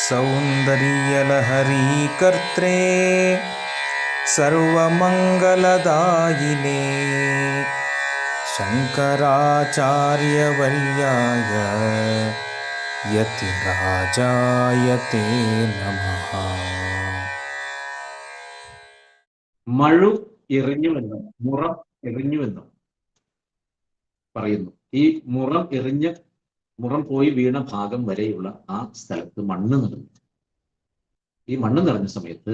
സൗന്ദര്യലഹരീകർത്രേ സർവമംഗളദായിനേ ശങ്കരാചാര്യവർയായ യതിരാജായ തേ നമഃ. മഴു എറിഞ്ഞുവെന്നും മുറം എറിഞ്ഞുവെന്നും പറയുന്നു. ഈ മുറം പോയി വീണ ഭാഗം വരെയുള്ള ആ സ്ഥലത്ത് മണ്ണ് നിറഞ്ഞു. ഈ മണ്ണ് നിറഞ്ഞ സമയത്ത്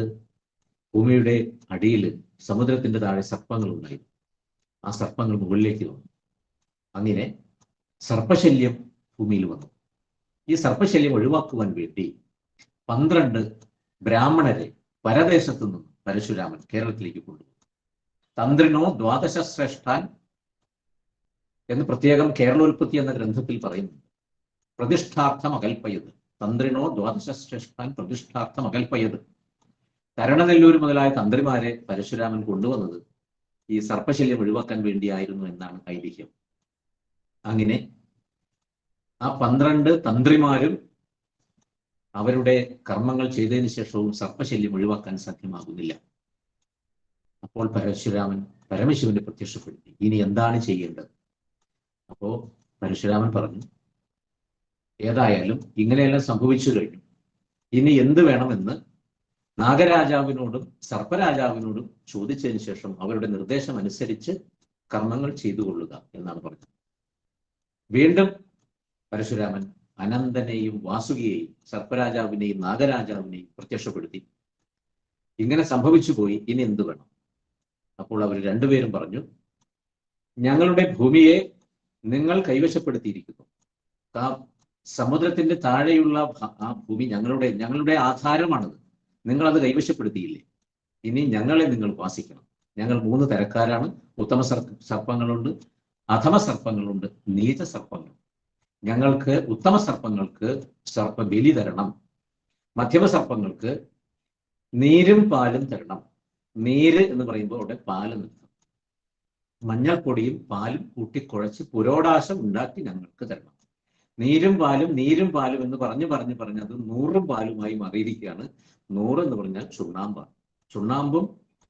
ഭൂമിയുടെ അടിയിൽ സമുദ്രത്തിന്റെ താഴെ സർപ്പങ്ങൾ ഉണ്ടായിരുന്നു. ആ സർപ്പങ്ങൾ മുകളിലേക്ക് വന്നു. അങ്ങനെ സർപ്പശല്യം ഭൂമിയിൽ വന്നു. ഈ സർപ്പശല്യം ഒഴിവാക്കുവാൻ വേണ്ടി 12 ബ്രാഹ്മണരെ പരദേശത്തു നിന്നും പരശുരാമൻ കേരളത്തിലേക്ക് കൊണ്ടുപോയി. തന്ത്രിനോ ദ്വാദശ ശ്രേഷ്ഠാൻ എന്ന് പ്രത്യേകം കേരളോൽപ്പത്തി എന്ന ഗ്രന്ഥത്തിൽ പറയുന്നുണ്ട്. പ്രതിഷ്ഠാർത്ഥം അകൽപ്പയത്, തന്ത്രിനോ ദ്വാദശ ശ്രേഷ്ഠാൻ പ്രതിഷ്ഠാർത്ഥം അകൽപ്പയത്. കരണനെല്ലൂർ മുതലായ തന്ത്രിമാരെ പരശുരാമൻ കൊണ്ടുവന്നത് ഈ സർപ്പശല്യം ഒഴിവാക്കാൻ വേണ്ടിയായിരുന്നു എന്നാണ് ഐതിഹ്യം. അങ്ങനെ ആ 12 തന്ത്രിമാരും അവരുടെ കർമ്മങ്ങൾ ചെയ്തതിനു ശേഷവും സർപ്പശല്യം ഒഴിവാക്കാൻ സാധ്യമാകുന്നില്ല. അപ്പോൾ പരശുരാമൻ പരമശിവനെ പ്രത്യക്ഷപ്പെടുത്തി. ഇനി എന്താണ് ചെയ്യേണ്ടത്? അപ്പോ പരശുരാമൻ പറഞ്ഞു, ഏതായാലും ഇങ്ങനെയെല്ലാം സംഭവിച്ചു കഴിഞ്ഞു. ഇനി എന്ത് വേണമെന്ന് നാഗരാജാവിനോടും സർപ്പരാജാവിനോടും ചോദിച്ചതിന് ശേഷം അവരുടെ നിർദ്ദേശം അനുസരിച്ച് കർമ്മങ്ങൾ ചെയ്തു കൊള്ളുക എന്നാണ് പറഞ്ഞത്. വീണ്ടും പരശുരാമൻ അനന്തനെയും വാസുകിയെയും സർപ്പരാജാവിനെയും നാഗരാജാവിനെയും പ്രത്യക്ഷപ്പെടുത്തി. ഇങ്ങനെ സംഭവിച്ചു പോയി, ഇനി എന്ത് വേണം? അപ്പോൾ അവർ രണ്ടുപേരും പറഞ്ഞു, ഞങ്ങളുടെ ഭൂമിയെ നിങ്ങൾ കൈവശപ്പെടുത്തിയിരിക്കുന്നു. ആ സമുദ്രത്തിന്റെ താഴെയുള്ള ആ ഭൂമി ഞങ്ങളുടെ ആധാരമാണത്. നിങ്ങൾ അത് കൈവശപ്പെടുത്തിയില്ലേ? ഇനി ഞങ്ങളെ നിങ്ങൾ ഉപാസിക്കണം. ഞങ്ങൾ 3 തരക്കാരാണ്. ഉത്തമ സർപ്പങ്ങളുണ്ട്, അധമ സർപ്പങ്ങളുണ്ട്, നീച സർപ്പങ്ങൾ. ഞങ്ങൾക്ക് ഉത്തമ സർപ്പങ്ങൾക്ക് സർപ്പ ബലി തരണം. മധ്യമ സർപ്പങ്ങൾക്ക് നീരും പാലും തരണം. നീര് എന്ന് പറയുമ്പോൾ അവിടെ പാല് നിർത്തണം. മഞ്ഞൾപ്പൊടിയും പാലും കൂട്ടിക്കുഴച്ച് പുരോടാശം ഉണ്ടാക്കി ഞങ്ങൾക്ക് തരണം. നീരും പാലും എന്ന് പറഞ്ഞ് അത് 100 പാലുമായി മാറിയിരിക്കുകയാണ്. 100 എന്ന് പറഞ്ഞാൽ ചുണ്ണാമ്പാണ്. ചുണ്ണാമ്പും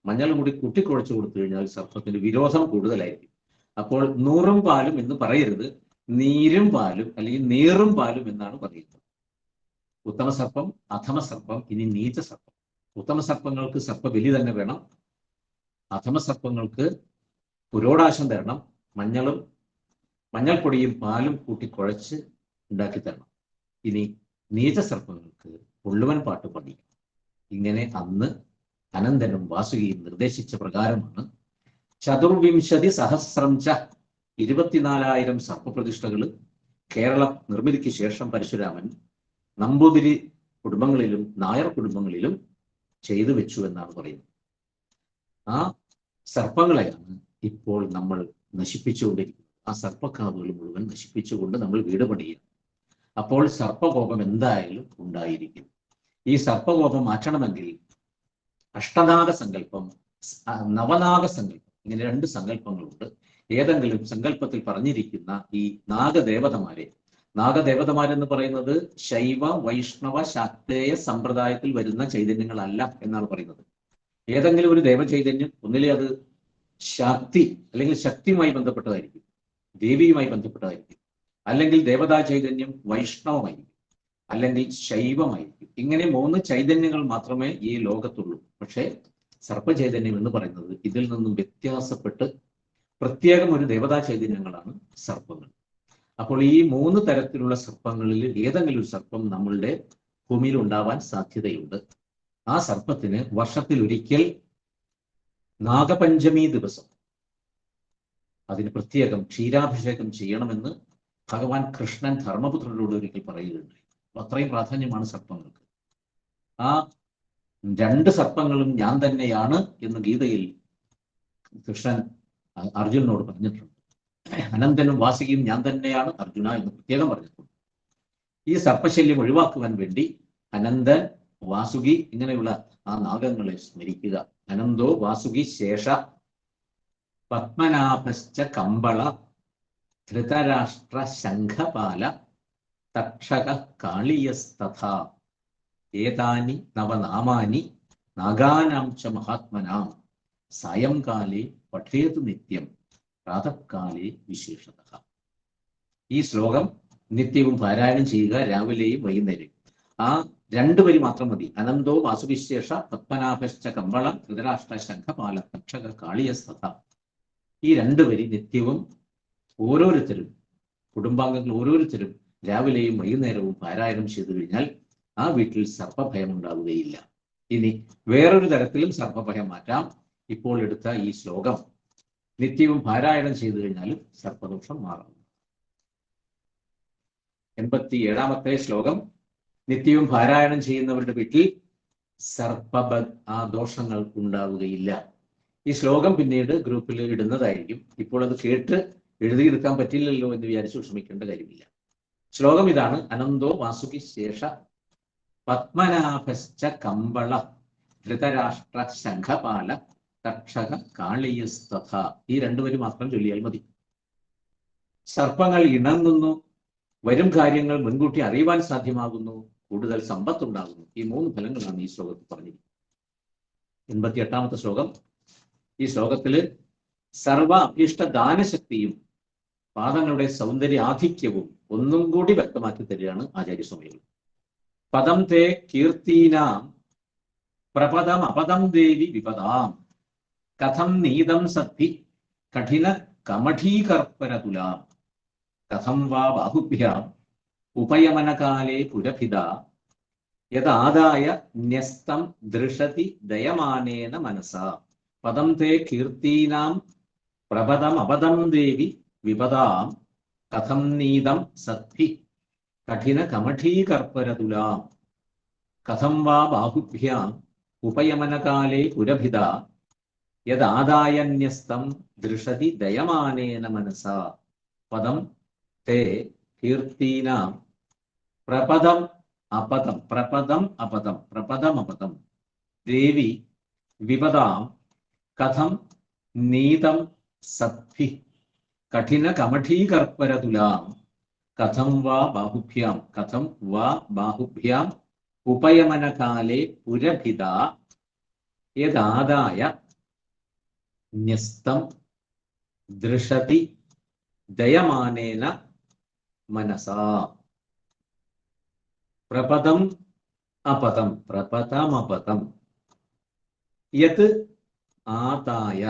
മഞ്ഞളും കൂടി കൂട്ടിക്കുഴച്ച് കൊടുത്തു കഴിഞ്ഞാൽ സർപ്പത്തിന് വിരോധം കൂടുതലായിരിക്കും. അപ്പോൾ 100 പാലും എന്ന് പറയരുത്, നീരും പാലും അല്ലെങ്കിൽ നീറും പാലും എന്നാണ് പറയുന്നത്. ഉത്തമ സർപ്പം, അധമ സർപ്പം, ഇനി നീച സർപ്പം. ഉത്തമ സർപ്പങ്ങൾക്ക് സർപ്പബലി തന്നെ വേണം. അധമ സർപ്പങ്ങൾക്ക് പുരോടാശം തരണം. മഞ്ഞൾപ്പൊടിയും പാലും കൂട്ടിക്കുഴച്ച് ഉണ്ടാക്കി തരണം. ഇനി നീച സർപ്പങ്ങൾക്ക് ഉള്ളുവൻ പാട്ട് പഠിക്കും. ഇങ്ങനെ അന്ന് അനന്തനും വാസുകിയും നിർദ്ദേശിച്ച പ്രകാരമാണ് 24 സഹസ്രം ച 24,000 സർപ്പപ്രതിഷ്ഠകൾ കേരള നിർമ്മിതിക്ക് ശേഷം പരശുരാമൻ നമ്പൂതിരി കുടുംബങ്ങളിലും നായർ കുടുംബങ്ങളിലും ചെയ്തു വെച്ചു എന്നാണ് പറയുന്നത്. ആ സർപ്പങ്ങളെയാണ് ഇപ്പോൾ നമ്മൾ നശിപ്പിച്ചുകൊണ്ടിരിക്കുന്നത്. ആ സർപ്പക്കാവുകൾ മുഴുവൻ നശിപ്പിച്ചുകൊണ്ട് നമ്മൾ വീട് പണിയുക. അപ്പോൾ സർപ്പകോപം എന്തായാലും ഉണ്ടായിരിക്കും. ഈ സർപ്പകോപം മാറ്റണമെങ്കിൽ അഷ്ടനാഗ സങ്കല്പം, നവനാഗ സങ്കല്പം, ഇങ്ങനെ 2 സങ്കല്പങ്ങളുണ്ട്. ഏതെങ്കിലും സങ്കല്പത്തിൽ പറഞ്ഞിരിക്കുന്ന ഈ നാഗദേവതമാരെന്ന് പറയുന്നത് ശൈവ വൈഷ്ണവ ശാക്തേയ സമ്പ്രദായത്തിൽ വരുന്ന ചൈതന്യങ്ങളല്ല എന്നാണ് പറയുന്നത്. ഏതെങ്കിലും ഒരു ദേവചൈതന്യം ഒന്നിലെ അത് ശക്തി അല്ലെങ്കിൽ ശക്തിയുമായി ബന്ധപ്പെട്ടതായിരിക്കും, ദേവിയുമായി ബന്ധപ്പെട്ടതായിരിക്കും, അല്ലെങ്കിൽ ദേവതാ ചൈതന്യം വൈഷ്ണവമായിരിക്കും, അല്ലെങ്കിൽ ശൈവമായിരിക്കും. ഇങ്ങനെ 3 ചൈതന്യങ്ങൾ മാത്രമേ ഈ ലോകത്തുള്ളൂ. പക്ഷേ സർപ്പചൈതന്യം എന്ന് പറയുന്നത് ഇതിൽ നിന്നും വ്യത്യാസപ്പെട്ട് പ്രത്യേകം ഒരു ദേവതാ ചൈതന്യങ്ങളാണ് സർപ്പങ്ങൾ. അപ്പോൾ ഈ 3 തരത്തിലുള്ള സർപ്പങ്ങളിൽ ഏതെങ്കിലും ഒരു സർപ്പം നമ്മളുടെ ഭൂമിയിൽ ഉണ്ടാവാൻ സാധ്യതയുണ്ട്. ആ സർപ്പത്തിന് വർഷത്തിൽ ഒരിക്കൽ നാഗപഞ്ചമി ദിവസം അതിന് പ്രത്യേകം ക്ഷീരാഭിഷേകം ചെയ്യണമെന്ന് ഭഗവാൻ കൃഷ്ണൻ ധർമ്മപുത്രരോട് ഒരിക്കൽ പറയുകയുണ്ടായി. അത്രയും പ്രാധാന്യമാണ് സർപ്പങ്ങൾക്ക്. ആ 2 സർപ്പങ്ങളും ഞാൻ തന്നെയാണ് എന്ന് ഗീതയിൽ കൃഷ്ണൻ അർജുനനോട് പറഞ്ഞിട്ടുണ്ട്. അനന്തനും വാസുകിയും ഞാൻ തന്നെയാണ് അർജുന എന്ന് പ്രത്യേകം പറഞ്ഞിട്ടുണ്ട്. ഈ സർപ്പശല്യം ഒഴിവാക്കുവാൻ വേണ്ടി അനന്തൻ, വാസുകി ഇങ്ങനെയുള്ള ആ നാഗങ്ങളെ സ്മരിക്കുക. അനന്തോ വാസുകി ശേഷ പത്മനാഭശ്ച കമ്പള ധൃതരാഷ്ട്ര ശംഖപാല തക്ഷക കാളിയസ്തഥ ഏതാനി നവനാമാനി നാഗാനാം ച മഹാത്മനാം സായംകാലേ പഠേതു നിത്യം പ്രാതഃകാലേ വിശേഷതഃ. ഈ ശ്ലോകം നിത്യവും പാരായണം ചെയ്യുക, രാവിലെയും വൈകുന്നേരം. ആ രണ്ടു വരി മാത്രം മതി. അനന്തോ വാസുവിശേഷ പത്മനാഭശ്ച കമ്പള ധൃതരാഷ്ട്ര ശംഖപാല തക്ഷക കാളിയസ്തഥ. ഈ രണ്ടു വരി നിത്യവും ഓരോരുത്തരും, കുടുംബാംഗങ്ങൾ ഓരോരുത്തരും രാവിലെയും വൈകുന്നേരവും പാരായണം ചെയ്തു കഴിഞ്ഞാൽ ആ വീട്ടിൽ സർപ്പഭയം ഉണ്ടാവുകയില്ല. ഇനി വേറൊരു തരത്തിലും സർപ്പഭയം മാറ്റാം. ഇപ്പോൾ എടുത്ത ഈ ശ്ലോകം നിത്യവും പാരായണം ചെയ്തു കഴിഞ്ഞാലും സർപ്പദോഷം മാറും. 87-ാമത്തെ ശ്ലോകം. നിത്യവും പാരായണം ചെയ്യുന്നവരുടെ വീട്ടിൽ ദോഷങ്ങൾ ഉണ്ടാവുകയില്ല. ഈ ശ്ലോകം പിന്നീട് ഗ്രൂപ്പിൽ ഇടുന്നതായിരിക്കും. ഇപ്പോൾ അത് കേട്ട് എഴുതിയെടുക്കാൻ പറ്റില്ലല്ലോ എന്ന് വിചാരിച്ച് വിഷമിക്കേണ്ട കാര്യമില്ല. ശ്ലോകം ഇതാണ്. അനന്തോ വാസുകി ശേഷ പത്മനാഭശ്ച കമ്പള ധൃതരാഷ്ട്ര ശംഖപാല തക്ഷക കാളിയസ്തഥ. ഈ രണ്ടുപേരും മാത്രം ചൊല്ലിയാൽ മതി. സർപ്പങ്ങൾ ഇണങ്ങുന്നു, വരും കാര്യങ്ങൾ മുൻകൂട്ടി അറിയുവാൻ സാധ്യമാകുന്നു, കൂടുതൽ സമ്പത്തുണ്ടാകുന്നു. ഈ 3 ഫലങ്ങളാണ് ഈ ശ്ലോകത്തിൽ പറഞ്ഞിരിക്കുന്നത്. 88-ാമത്തെ ശ്ലോകം. ഈ ശ്ലോകത്തില് സർവ അഭീഷ്ട ദാനശക്തിയും പാദങ്ങളുടെ സൗന്ദര്യ ആധിക്യവും ഒന്നും കൂടി വ്യക്തമാക്കി തരികയാണ് ആചാര്യസ്വാമികൾ. പദം തേ കീർത്തീനാം പ്രപദം അപദം ദേവി വിപദാം കഥം നീതം സദ്ധി കഠിന കമഠീകർപ്പരതുലാം കഥം വാ ബാഹുഭ്യാം ഉപയമനകാലേ പുരഭിത യദാദായ ന്യസ്തം ദൃശതി ദയമാനേന മനസാ. പദം തേ കീർത്തീനാം പ്രപദം അപദം ദേവി വിപദാം കഥം നീതം സദ്ധി കഠിന കമഠീകർപ്പരതുലാം കഥം വാ ബാഹുഭ്യാം ഉപയമനകാലേ പുരഭിത യദാദായ ന്യസ്തം ദൃശതി ദയമാനേന മനസാ. പദം തേ കീർത്തീനാം പ്രപദം അപദം ദേവി വിപദാം കഥം നീതം സദ്ധി കഠിന കമഠീകർപ്പരതുലാം കഥം വാ ബാഹുഭ്യാം ഉപയമനകാലേ പുരഭിത യദാദായ ന്യസ്തം ദൃശതി ദയമാനേന മനസാ. പ്രപദം അപദം യത് ആദായ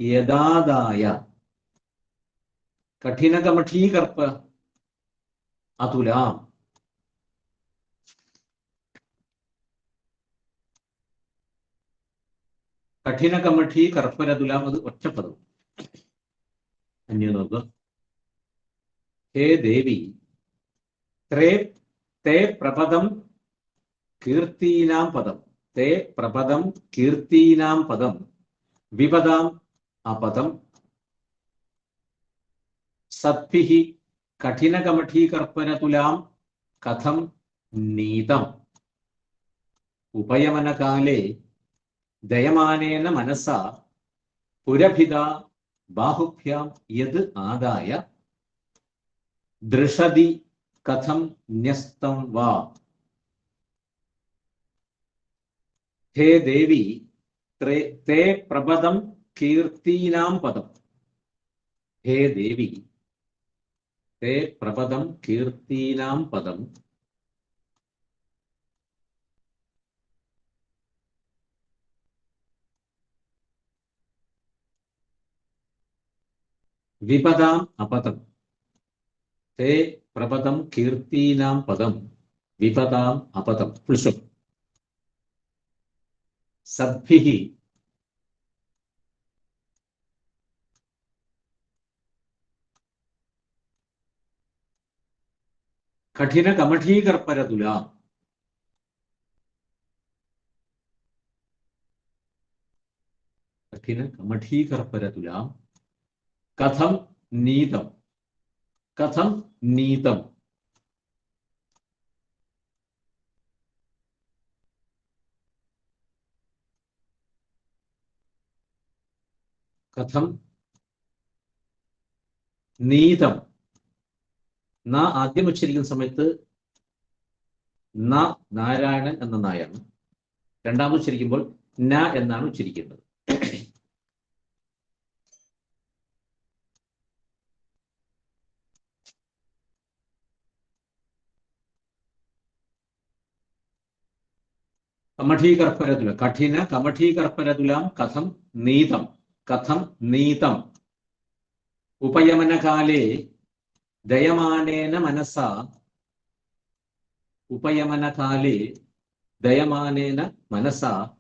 യദാദായ കഠിനകമഠീകർപ്പ അതുലാം. കഠിനകമഠീകർപ്പരതുലാം, അത് ഒറ്റപ്പദം. അന്യോനോർക്കുക. ഹേ ദേവി തേ പ്രപദം കീർത്തീനാം പദം വിപദാം അപദം സദ്ഭിഃ കഠിനകമഠീകർപ്പരതുലാം കഥം നീതം ഉപയമനകാലേ ദയമാനേന മനസാ പുരഭിത ബാഹുഭ്യാം യത് ആദായ ദൃശതി കഥം ന്യസ്തം വാ. ഹേ ദേവി തേ പ്രപദം കീർത്തീനാം പദം. ഹേ ദേവി തേ പ്രപദം കീർത്തീനാം പദം വിപദാം അപദം. തേ പ്രപദം കീർത്തീനാം പദം വിപദാം അപദം. പുളിശം. സദ്ഭിഃ കഠിനകമഠീകർപ്പരതുലാം. കഠിനകമഠീകർപ്പരതുലാം കഥം നീതം. കഥം നീതം. കഥം നീതം. ആദ്യം ഉച്ചരിക്കുന്ന സമയത്ത് ന നാരായണൻ എന്ന നായാണ്. രണ്ടാമത് ഉച്ചരിക്കുമ്പോൾ ന എന്നാണ് ഉച്ചരിക്കേണ്ടത്. കമഠീകർപ്പരതുല കഠിന കമഠീകർപ്പരതുലാം കഥം നീതം കഥം നീതം ഉപയമനകാലേ ദയമാനേന മനസാ ഉപയമനകാലേ ദയമാനേന മനസാ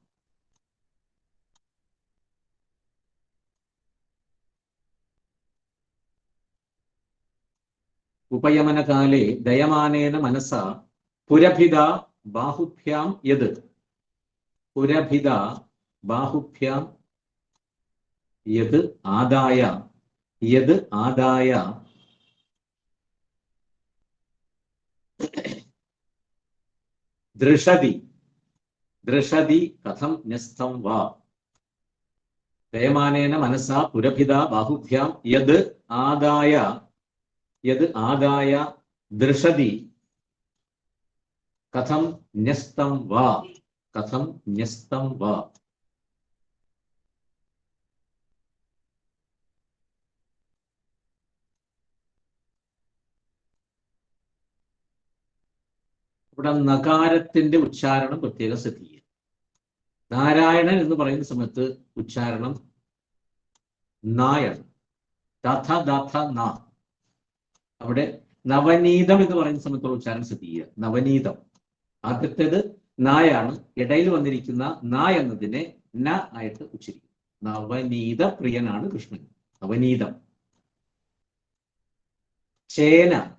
ഉപയമനകാലേ ദയമാനേന മനസാ പുരഭിത ബാഹുഭ്യാം യത് പുരഭിത ബാഹുഭ്യാം യത് ആദായ യത് ആദായ ദൃഷതി ദൃഷതി കഥം ന്യസ്തം വാ ദയമാനേന മനസാ പുരഭിത ബാഹുഭ്യാം യത് ആദായ ദൃഷതി കഥം ന്യസ്തം വാ കഥം ന്യസ്തം വാ. ഇവിടെ നകാരത്തിന്റെ ഉച്ചാരണം പ്രത്യേകം ശ്രദ്ധിക്കുക. നാരായണൻ എന്ന് പറയുന്ന സമയത്ത് ഉച്ചാരണം നായാണ്. ദഥ ദഥ ന. അവിടെ നവനീതം എന്ന് പറയുന്ന സമയത്തുള്ള ഉച്ചാരണം ശ്രദ്ധിക്കുക. നവനീതം ആദ്യത്തേത് നായാണ്. ഇടയിൽ വന്നിരിക്കുന്ന ന എന്നതിനെ ന ആയിട്ട് ഉച്ചരിക്കും. നവനീത പ്രിയനാണ് കൃഷ്ണൻ. നവനീതം. ചേന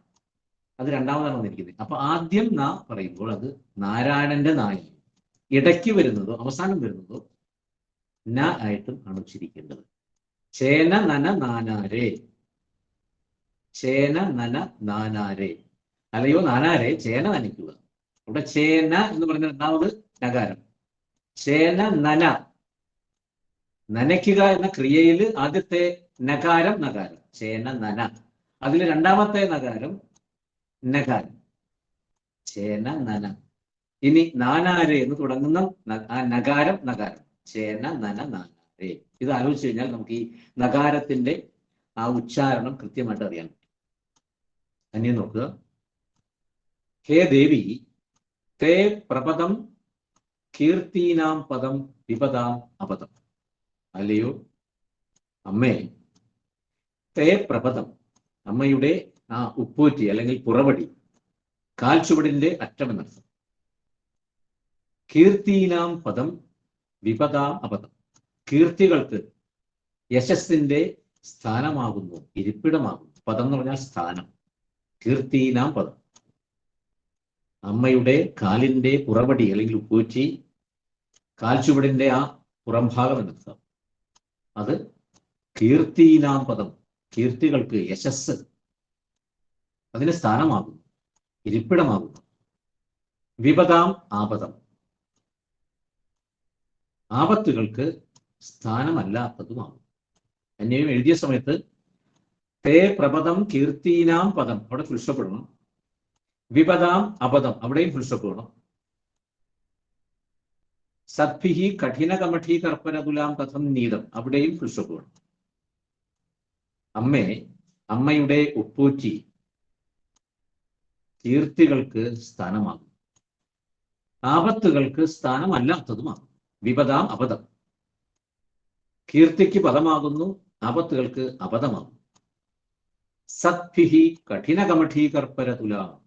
അത് രണ്ടാമതാണ് വന്നിരിക്കുന്നത്. അപ്പൊ ആദ്യം ന പറയുമ്പോൾ അത് നാരായണന്റെ നായി. ഇടയ്ക്ക് വരുന്നതോ അവസാനം വരുന്നതോ ന ആയിട്ടും ആണ് ഉച്ചരിക്കേണ്ടത്. ചേന നന നാനാരേ ചേന നന നാനാരേ. അല്ലയോ നാനാരേ ചേന നനയ്ക്കുക. ഇവിടെ ചേന എന്ന് പറയുന്ന രണ്ടാമത് നകാരം. ചേന നന നനയ്ക്കുക എന്ന ക്രിയയിൽ ആദ്യത്തെ നകാരം നകാരം ചേന നന. അതിൽ രണ്ടാമത്തെ നകാരം നകാരം ചേന നന. ഇനി നാനാരെ എന്ന് തുടങ്ങുന്ന ആ നകാരം നകാരം ചേന നന നാനാരെ. ഇത് ആലോചിച്ച് കഴിഞ്ഞാൽ നമുക്ക് ഈ നകാരത്തിന്റെ ആ ഉച്ചാരണം കൃത്യമായിട്ട് അറിയാൻ പറ്റും. അന്യം നോക്കുക. ഹേ ദേവി തേ പ്രപദം കീർത്തീനാം പദം വിപദാം അപദം. അല്ലയോ അമ്മേ, തേ പ്രപദം അമ്മയുടെ ആ ഉപ്പൂറ്റി അല്ലെങ്കിൽ പുറവടി, കാൽച്ചുവടിന്റെ അറ്റമെന്നർത്ഥം. കീർത്തീനാം പദം വിപദാം അപദം. കീർത്തികൾക്ക് യശസ്സിന്റെ സ്ഥാനമാകുന്നു, ഇരിപ്പിടമാകുന്നു. പദം എന്ന് പറഞ്ഞാൽ സ്ഥാനം. കീർത്തീനാം പദം അമ്മയുടെ കാലിന്റെ പുറവടി അല്ലെങ്കിൽ ഉപ്പൂറ്റി, കാൽച്ചുവടിന്റെ ആ പുറംഭാഗം എന്നർത്ഥം. അത് കീർത്തീനാം പദം, കീർത്തികൾക്ക് യശസ് അതിന് സ്ഥാനമാകുന്നു, ഇരിപ്പിടമാകുന്നു. വിപദാം ആപദം ആപത്തുകൾക്ക് സ്ഥാനമല്ലാത്തതുമാകും. അന്യം എഴുതിയ സമയത്ത് തേ പ്രപദം കീർത്തീനാം പദം അവിടെ ഫുൾസ്റ്റോപ്പ് ഇടണം. വിപദാം അപദം അവിടെയും ഫുൾസ്റ്റോപ്പ് ഇടണം. സദ്ഭിഹി കഠിന കമഠീ കർപ്പരതുലാം കഥം നീതം അവിടെയും ഫുൾസ്റ്റോപ്പ് ഇടണം. അമ്മേ, അമ്മയുടെ ഉപ്പൂറ്റി കീർത്തികൾക്ക് സ്ഥാനമാകും, ആപത്തുകൾക്ക് സ്ഥാനമല്ലാത്തതുമാകും. വിപദാം അപദം കീർത്തിക്ക് പദമാകുന്നു, ആപത്തുകൾക്ക് അപദമാകും. സദ്ഭിഹി കഠിന കമഠീ കർപ്പരതുലാം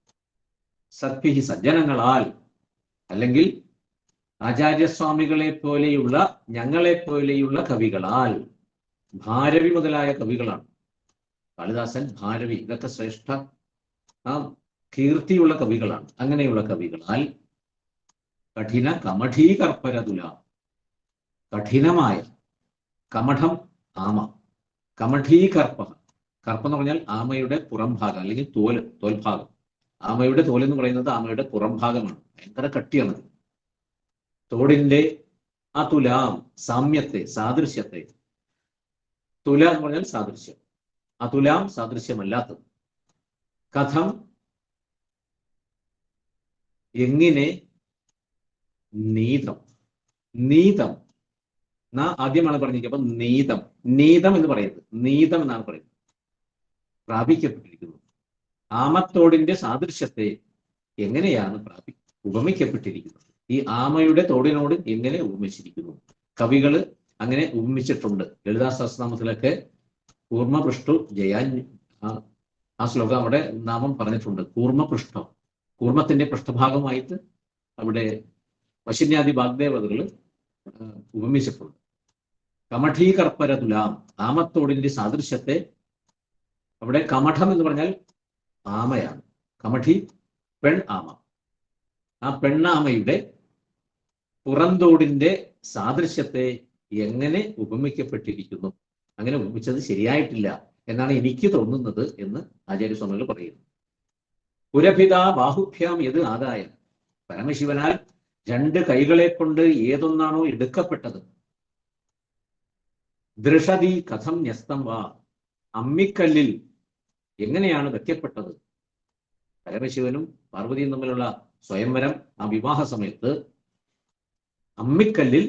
സദ്ഭിഹി സജ്ജനങ്ങളാൽ, അല്ലെങ്കിൽ ആചാര്യസ്വാമികളെ പോലെയുള്ള ഞങ്ങളെ പോലെയുള്ള കവികളാൽ. ഭാരവി മുതലായ കവികളാണ്. കാളിദാസൻ, ഭാരവി, ഇതൊക്കെ ശ്രേഷ്ഠ ആ കീർത്തിയുള്ള കവികളാണ്. അങ്ങനെയുള്ള കവികളാൽ കഠിന കമഠീ കർപ്പരതുലാം കഠിനമായ കമഠം ആമ, കമഠീ കർപ്പ. കർപ്പം എന്ന് പറഞ്ഞാൽ ആമയുടെ പുറംഭാഗം അല്ലെങ്കിൽ തോൽഭാഗം. ആമയുടെ തോൽ എന്ന് പറയുന്നത് ആമയുടെ പുറംഭാഗമാണ്. ഭയങ്കര കട്ടിയാണത്. തോടിന്റെ ആ തുലാം സാമ്യത്തെ, സാദൃശ്യത്തെ. തുല എന്ന് പറഞ്ഞാൽ സാദൃശ്യം. അതുലാം സാദൃശ്യമല്ലാത്തത്. കഥം എങ്ങനെ നീതം നീതം ആദ്യമാണ് പറഞ്ഞിരിക്കുക. അപ്പൊ നീതം നീതം എന്ന് പറയുന്നത് നീതം എന്നാണ് പറയുന്നത്. പ്രാപിക്കപ്പെട്ടിരിക്കുന്നു. ആമത്തോടിന്റെ സാദൃശ്യത്തെ എങ്ങനെയാണ് ഉപമിക്കപ്പെട്ടിരിക്കുന്നത്? ഈ ആമയുടെ തോടിനോട് എങ്ങനെ ഉപമിച്ചിരിക്കുന്നു? കവികള് അങ്ങനെ ഉപമിച്ചിട്ടുണ്ട്. ലളിതാ സഹസ്രനാമത്തിലൊക്കെ കൂർമ്മപൃഷ്ടു ജയാന്യ ആ ശ്ലോകം അവിടെ നാമം പറഞ്ഞിട്ടുണ്ട്. കൂർമ്മപൃഷ്ഠം, കൂർമ്മത്തിന്റെ പൃഷ്ഠഭാഗമായിട്ട് അവിടെ വശിന്യാദി വാഗ്ദേവതകൾ ഉപമിച്ചിട്ടുണ്ട്. കമഠീകർപ്പര തുലാം, ആമത്തോടിന്റെ സാദൃശ്യത്തെ അവിടെ കമഠം എന്ന് പറഞ്ഞാൽ ആമയാണ്. കമഠി പെൺ ആമ. ആ പെണ്ണാമയുടെ പുറന്തോടിന്റെ സാദൃശ്യത്തെ എങ്ങനെ ഉപമിക്കപ്പെട്ടിരിക്കുന്നു? അങ്ങനെ ഉപമിച്ചത് ശരിയായിട്ടില്ല എന്നാണ് എനിക്ക് തോന്നുന്നത് എന്ന് ആചാര്യസ്വാമികൾ പറയുന്നു. പുരഭിത ബാഹുഭ്യാം ഏത് ആദായം, പരമശിവനാൽ 2 കൈകളെ കൊണ്ട് ഏതൊന്നാണോ എടുക്കപ്പെട്ടത്. ദൃഷതി കഥം ന്യസ്തം വാ, അമ്മിക്കല്ലിൽ എങ്ങനെയാണ് വെക്കപ്പെട്ടത്? പരമശിവനും പാർവതിയും തമ്മിലുള്ള സ്വയംവരം, ആ വിവാഹ സമയത്ത് അമ്മിക്കല്ലിൽ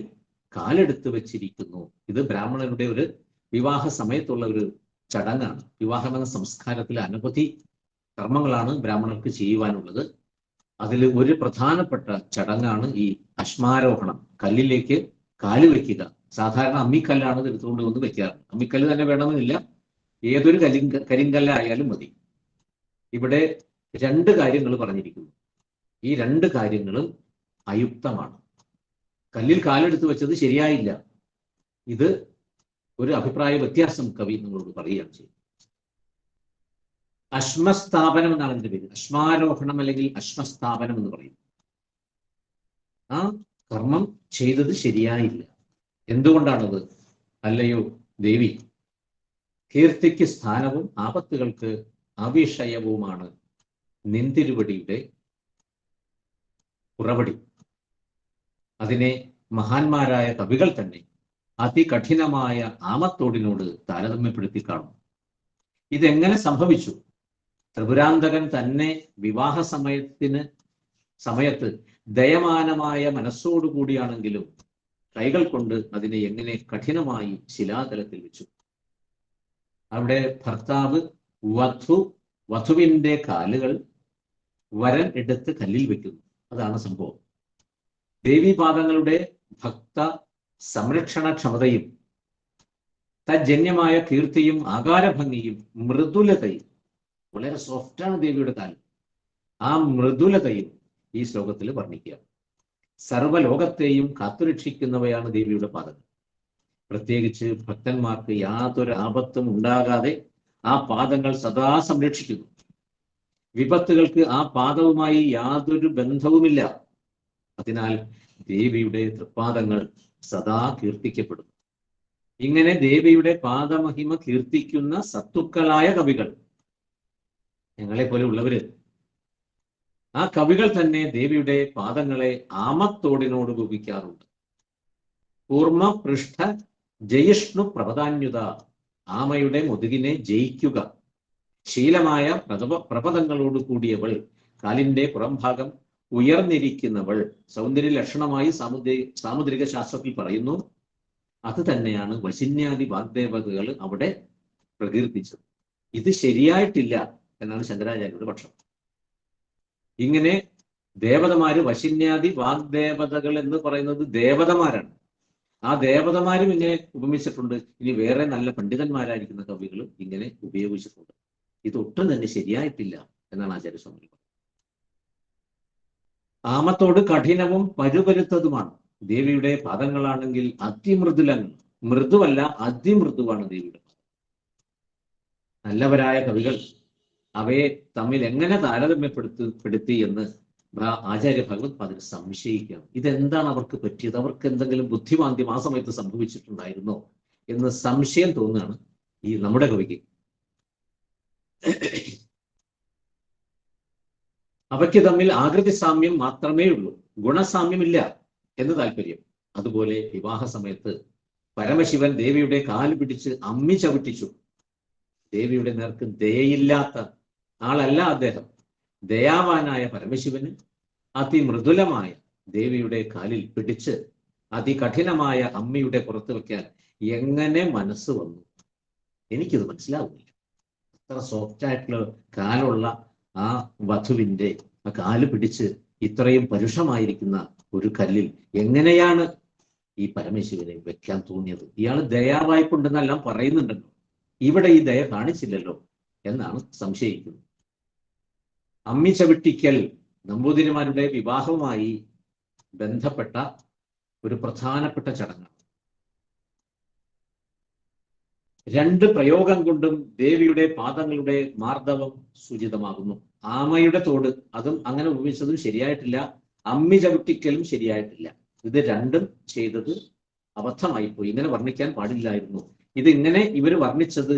കാലെടുത്ത് വെച്ചിരിക്കുന്നു. ഇത് ബ്രാഹ്മണരുടെ ഒരു വിവാഹ സമയത്തുള്ള ഒരു ചടങ്ങാണ്. വിവാഹം എന്ന സംസ്കാരത്തിലെ അനവധി കർമ്മങ്ങളാണ് ബ്രാഹ്മണർക്ക് ചെയ്യുവാനുള്ളത്. അതിൽ ഒരു പ്രധാനപ്പെട്ട ചടങ്ങാണ് ഈ അശ്മാരോഹണം. കല്ലിലേക്ക് കാല് വെക്കുക. സാധാരണ അമ്മിക്കല്ലാണ് എടുത്തുകൊണ്ട് വന്ന് വെക്കാറ്. അമ്മിക്കല്ല് തന്നെ വേണമെന്നില്ല, ഏതൊരു കരിങ്കല്ലായാലും മതി. ഇവിടെ 2 കാര്യങ്ങൾ പറഞ്ഞിരിക്കുന്നു. ഈ 2 കാര്യങ്ങളും അയുക്തമാണ്. കല്ലിൽ കാലെടുത്ത് വെച്ചത് ശരിയായില്ല. ഇത് ഒരു അഭിപ്രായ വ്യത്യാസം കവി നമ്മളോട് പറയുകയാണ് ചെയ്യുന്നത്. അശ്മസ്ഥാപനം എന്നാണ് ഇതിന്റെ പേര്. അശ്മാരോഹണം അല്ലെങ്കിൽ അശ്മസ്ഥാപനം എന്ന് പറയും. ആ കർമ്മം ചെയ്തത് ശരിയായില്ല. എന്തുകൊണ്ടാണത്? അല്ലയോ ദേവി, കീർത്തിക്ക് സ്ഥാനവും ആപത്തുകൾക്ക് അവിഷയവുമാണ് നിന്തിരുവടിയുടെ ഉറവടി. അതിനെ മഹാന്മാരായ കവികൾ തന്നെ അതികഠിനമായ ആമത്തോടിനോട് താരതമ്യപ്പെടുത്തി കാണും. ഇതെങ്ങനെ സംഭവിച്ചു? ത്രിപുരാന്തകൻ തന്നെ വിവാഹ സമയത്ത് ദയമാനമായ മനസ്സോടുകൂടിയാണെങ്കിലും കൈകൾ കൊണ്ട് അതിനെ എങ്ങനെ കഠിനമായി ശിലാതലത്തിൽ വെച്ചു. അവിടെ ഭർത്താവ് വധുവിന്റെ കാലുകൾ വരൻ എടുത്ത് കല്ലിൽ വെക്കുന്നു. അതാണ് സംഭവം. ദേവീപാദങ്ങളുടെ ഭക്ത സംരക്ഷണ ക്ഷമതയും തജ്ജന്യമായ കീർത്തിയും ആകാരഭംഗിയും മൃദുലതയും, വളരെ സോഫ്റ്റാണ് ദേവിയുടെ കാലം, ആ മൃദുലതയും ഈ ശ്ലോകത്തിൽ വർണ്ണിക്കുക. സർവലോകത്തെയും കാത്തുരക്ഷിക്കുന്നവയാണ് ദേവിയുടെ പാദങ്ങൾ. പ്രത്യേകിച്ച് ഭക്തന്മാർക്ക് യാതൊരു ആപത്തും ഉണ്ടാകാതെ ആ പാദങ്ങൾ സദാ സംരക്ഷിക്കുന്നു. വിപത്തുകൾക്ക് ആ പാദവുമായി യാതൊരു ബന്ധവുമില്ല. അതിനാൽ ദേവിയുടെ തൃപ്പാദങ്ങൾ സദാ കീർത്തിക്കപ്പെടുന്നു. ഇങ്ങനെ ദേവിയുടെ പാദമഹിമ കീർത്തിക്കുന്ന സത്തുക്കളായ കവികൾ, ഞങ്ങളെ പോലെ ഉള്ളവര്, ആ കവികൾ തന്നെ ദേവിയുടെ പാദങ്ങളെ ആമത്തോടിനോട് ഉപയോഗിക്കാറുണ്ട്. കൂർമ്മ പൃഷ്ഠ ജയിഷ്ണു പ്രപദാന്യുത, ആമയുടെ മുതുകിനെ ജയിക്കുക. ശീലമായ പ്രപദങ്ങളോട് കൂടിയവൾ, കാലിന്റെ പുറംഭാഗം ഉയർന്നിരിക്കുന്നവൾ. സൗന്ദര്യ ലക്ഷണമായി സാമുദ്രിക ശാസ്ത്രത്തിൽ പറയുന്നു. അത് തന്നെയാണ് വശിന്യാദി വാഗ്ദേവതകൾ അവിടെ പ്രകീർത്തിച്ചത്. ഇത് ശരിയായിട്ടില്ല എന്നാണ് ശങ്കരാചാര്യരുടെ പക്ഷം. ഇങ്ങനെ ദേവതമാര്, വശിന്യാദി വാഗ്ദേവതകൾ എന്ന് പറയുന്നത് ദേവതമാരാണ്. ആ ദേവതമാരും ഇങ്ങനെ ഉപമിച്ചിട്ടുണ്ട്. ഇനി വേറെ നല്ല പണ്ഡിതന്മാരായിരിക്കുന്ന കവികളും ഇങ്ങനെ ഉപയോഗിച്ചിട്ടുണ്ട്. ഇതൊട്ടും തന്നെ ശരിയായിട്ടില്ല എന്നാണ് ആചാര്യസ്വാമി പറയുന്നത്. ആമത്തോട് കഠിനവും പരുപരുത്തതുമാണ്. ദേവിയുടെ പാദങ്ങളാണെങ്കിൽ അതിമൃദുലങ്ങൾ, മൃദുവല്ല അതിമൃദുവാണ് ദേവിയുടെ പാദം. നല്ലവരായ കവികൾ അവയെ തമ്മിൽ എങ്ങനെ താരതമ്യപ്പെടുത്തി എന്ന് ആചാര്യ ഭഗവത് പാദർ സംശയിക്കുകയാണ്. ഇതെന്താണ് അവർക്ക് പറ്റിയത്? അവർക്ക് എന്തെങ്കിലും ബുദ്ധിമാന്ദ്യം ആ സമയത്ത് സംഭവിച്ചിട്ടുണ്ടായിരുന്നോ എന്ന് സംശയം തോന്നുകയാണ് ഈ നമ്മുടെ കവിക്ക്. അവയ്ക്ക് തമ്മിൽ ആകൃതി സാമ്യം മാത്രമേ ഉള്ളൂ, ഗുണസാമ്യമില്ല എന്ന് താല്പര്യം. അതുപോലെ വിവാഹ സമയത്ത് പരമശിവൻ ദേവിയുടെ കാല് പിടിച്ച് അമ്മി ചവിട്ടിച്ചു. ദേവിയുടെ നേർക്ക് ദയയില്ലാത്ത ആളല്ല അദ്ദേഹം. ദയാവാനായ പരമശിവന് അതിമൃദുലമായ ദേവിയുടെ കാലിൽ പിടിച്ച് അതികഠിനമായ അമ്മയുടെ പുറത്ത് വെക്കാൻ എങ്ങനെ മനസ്സ് വന്നു? എനിക്കിത് മനസ്സിലാവുന്നില്ല. അത്ര സോഫ്റ്റ് ആയിട്ടുള്ള കാലുള്ള ആ വധുവിന്റെ ആ കാല് പിടിച്ച് ഇത്രയും പരുഷമായിരിക്കുന്ന ഒരു കല്ലിൽ എങ്ങനെയാണ് ഈ പരമേശ്വരനെ വെക്കാൻ തോന്നിയത്? ഇയാൾ ദയാവായ്പുണ്ടെന്നെല്ലാം പറയുന്നുണ്ടല്ലോ, ഇവിടെ ഈ ദയ കാണിച്ചില്ലല്ലോ എന്നാണ് സംശയിക്കുന്നത്. അമ്മി ചവിട്ടിക്കൽ നമ്പൂതിരിമാരുടെ വിവാഹവുമായി ബന്ധപ്പെട്ട ഒരു പ്രധാനപ്പെട്ട ചടങ്ങാണ്. 2 പ്രയോഗം കൊണ്ടും ദേവിയുടെ പാദങ്ങളുടെ മാർദ്ദവം സൂചിതമാകുന്നു. ആമയുടെ തോട്, അതും അങ്ങനെ ഉപയോഗിച്ചതും ശരിയായിട്ടില്ല, അമ്മി ചവിട്ടിക്കലും ശരിയായിട്ടില്ല. ഇത് രണ്ടും ചെയ്തത് അബദ്ധമായി പോയി. ഇങ്ങനെ വർണ്ണിക്കാൻ പാടില്ലായിരുന്നു. ഇതിങ്ങനെ ഇവർ വർണ്ണിച്ചത്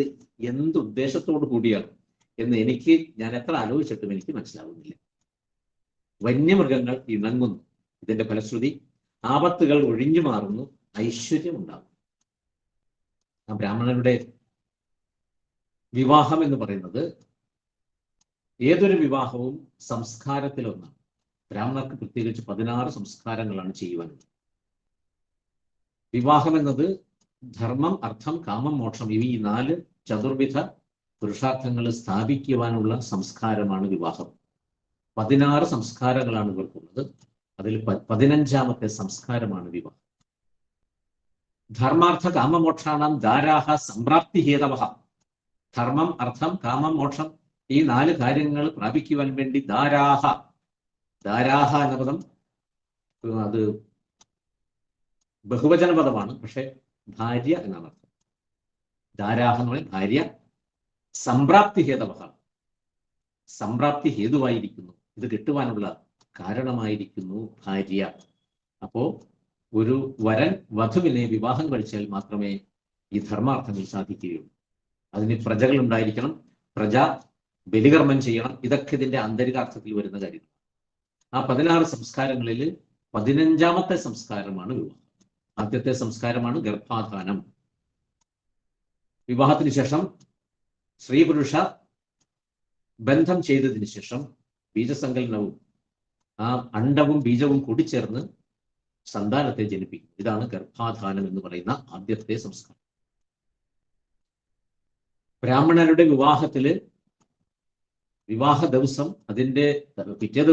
എന്തുദ്ദേശത്തോടു കൂടിയാണ് എന്ന് ഞാൻ എത്ര ആലോചിച്ചിട്ടും എനിക്ക് മനസ്സിലാവുന്നില്ല. വന്യമൃഗങ്ങൾ ഇണങ്ങുന്നു, ഇതിന്റെ ഫലശ്രുതി ആപത്തുകൾ ഒഴിഞ്ഞു മാറുന്നു, ഐശ്വര്യം ഉണ്ടാകും. ആ ബ്രാഹ്മണരുടെ വിവാഹം എന്ന് പറയുന്നത് ഏതൊരു വിവാഹവും സംസ്കാരത്തിലൊന്നാണ്. ബ്രാഹ്മണർക്ക് പ്രത്യേകിച്ച് 16 സംസ്കാരങ്ങളാണ് ചെയ്യുവാനുള്ളത്. വിവാഹം എന്നത് ധർമ്മം, അർത്ഥം, കാമം, മോക്ഷം ഈ 4 ചതുർവിധ പുരുഷാർത്ഥങ്ങൾ സ്ഥാപിക്കുവാനുള്ള സംസ്കാരമാണ് വിവാഹം. 16 സംസ്കാരങ്ങളാണ് ഇവർക്കുള്ളത്. അതിൽ 15ാമത്തെ സംസ്കാരമാണ് വിവാഹം. ധർമാർത്ഥ കാമമോക്ഷാണം ധാരാഹ സംപ്രാപ്തി ഹേതവ. ധർമ്മം, അർത്ഥം, കാമം, മോക്ഷം ഈ 4 കാര്യങ്ങൾ പ്രാപിക്കുവാൻ വേണ്ടി ധാരാഹ എന്ന പദം അത് ബഹുവചന പദമാണ്, പക്ഷെ ഭാര്യ എന്നാണ് അർത്ഥം. ധാരാഹ എന്ന് പറയുന്നത് ഭാര്യ. സംപ്രാപ്തി ഹേതവ, സംപ്രാപ്തി ഹേതുവായിരിക്കുന്നു, ഇത് കിട്ടുവാനുള്ള കാരണമായിരിക്കുന്നു ഭാര്യ. അപ്പോ ഒരു വരൻ വധുവിനെ വിവാഹം കഴിച്ചാൽ മാത്രമേ ഈ ധർമാർത്ഥങ്ങൾ സാധിക്കുകയുള്ളൂ. അതിന് പ്രജകൾ ഉണ്ടായിരിക്കണം, പ്രജ ബലികർമ്മം ചെയ്യണം. ഇതൊക്കെ ഇതിന്റെ ആന്തരികാർത്ഥത്തിൽ വരുന്ന കാര്യങ്ങൾ. ആ 16 സംസ്കാരങ്ങളിൽ 15ാമത്തെ സംസ്കാരമാണ് വിവാഹം. ആദ്യത്തെ സംസ്കാരമാണ് ഗർഭാധാനം. വിവാഹത്തിന് ശേഷം സ്ത്രീ പുരുഷ ബന്ധം ചെയ്തതിന് ശേഷം ബീജസങ്കലനവും ആ അണ്ഡവും ബീജവും കൂടിച്ചേർന്ന് സന്താനത്തെ ജനിപ്പിക്കും. ഇതാണ് ഗർഭാധാനം എന്ന് പറയുന്ന ആദ്യത്തെ സംസ്കാരം. ബ്രാഹ്മണരുടെ വിവാഹ ദിവസം അതിന്റെ പിറ്റേ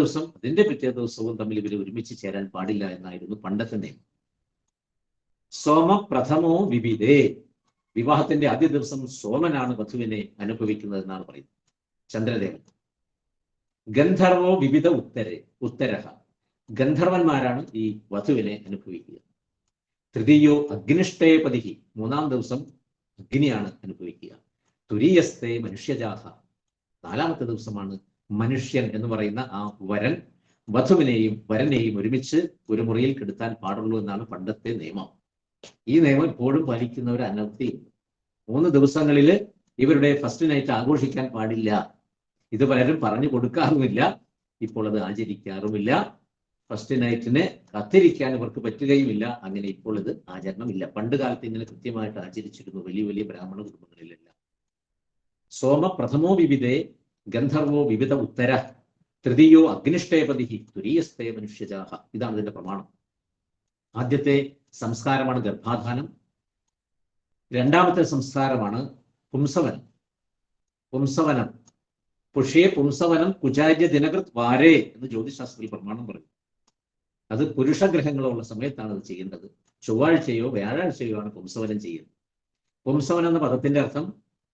ദിവസവും തമ്മിൽ ഇവർ ഒരുമിച്ച് ചേരാൻ പാടില്ല എന്നായിരുന്നു പണ്ടത്തെ നിയമം. സോമ പ്രഥമോ വിവിധേ, വിവാഹത്തിന്റെ ആദ്യ ദിവസം സോമനാണ് വധുവിനെ അനുഭവിക്കുന്നത് എന്നാണ് പറയുന്നത് ചന്ദ്രദേവൻ. ഗന്ധർവോ വിവിധ ഉത്തരഹ, ഗന്ധർവന്മാരാണ് ഈ വധുവിനെ അനുഭവിക്കുക. തൃതീയോ അഗ്നിഷ്ടേ പതിഹി, 3ാം ദിവസം അഗ്നിയാണ് അനുഭവിക്കുക. തുരീയസ്തേ മനുഷ്യജാഹ, 4ാമത്തെ ദിവസമാണ് മനുഷ്യൻ എന്ന് പറയുന്ന ആ വരൻ വധുവിനെയും വരനെയും ഒരുമിച്ച് ഒരു മുറിയിൽ കിടത്താൻ പാടുള്ളൂ എന്നാണ് പണ്ടത്തെ നിയമം. ഈ നിയമം ഇപ്പോഴും പാലിക്കുന്നവർ അനവധിയുണ്ട്. 3 ദിവസങ്ങളിൽ ഇവരുടെ ഫസ്റ്റ് നൈറ്റ് ആഘോഷിക്കാൻ പാടില്ല. ഇത് പലരും പറഞ്ഞു കൊടുക്കാറുമില്ല, ഇപ്പോൾ അത് ആചരിക്കാറുമില്ല. ഫസ്റ്റ് നൈറ്റിന് കത്തിരിക്കാൻ ഇവർക്ക് പറ്റുകയുമില്ല. അങ്ങനെ ഇപ്പോൾ ഇത് ആചരണമില്ല. പണ്ട് കാലത്ത് ഇങ്ങനെ കൃത്യമായിട്ട് ആചരിച്ചിരുന്നു വലിയ വലിയ ബ്രാഹ്മണ കുടുംബങ്ങളിലെല്ലാം. സോമ പ്രഥമോ വിവിധേ ഗന്ധർവോ വിവിധ ഉത്തര തൃതീയോ അഗ്നിഷ്ടേപതി തുരീയസ്തേ മനുഷ്യജാഹ, ഇതാണ് ഇതിന്റെ പ്രമാണം. ആദ്യത്തെ സംസ്കാരമാണ് ഗർഭാധാനം. 2ാമത്തെ സംസ്കാരമാണ് പുംസവനം. പുഷ്യേ പുംസവനം കുചാര്യ ദിനകൃത് വാരേ എന്ന് ജ്യോതിശാസ്ത്രത്തിൽ പ്രമാണം പറയും. അത് പുരുഷഗ്രഹങ്ങളുള്ള സമയത്താണ് അത് ചെയ്യേണ്ടത്. ചൊവ്വാഴ്ചയോ വ്യാഴാഴ്ചയോ ആണ് പുംസവനം ചെയ്യുന്നത്. പുംസവനം എന്ന പദത്തിന്റെ അർത്ഥം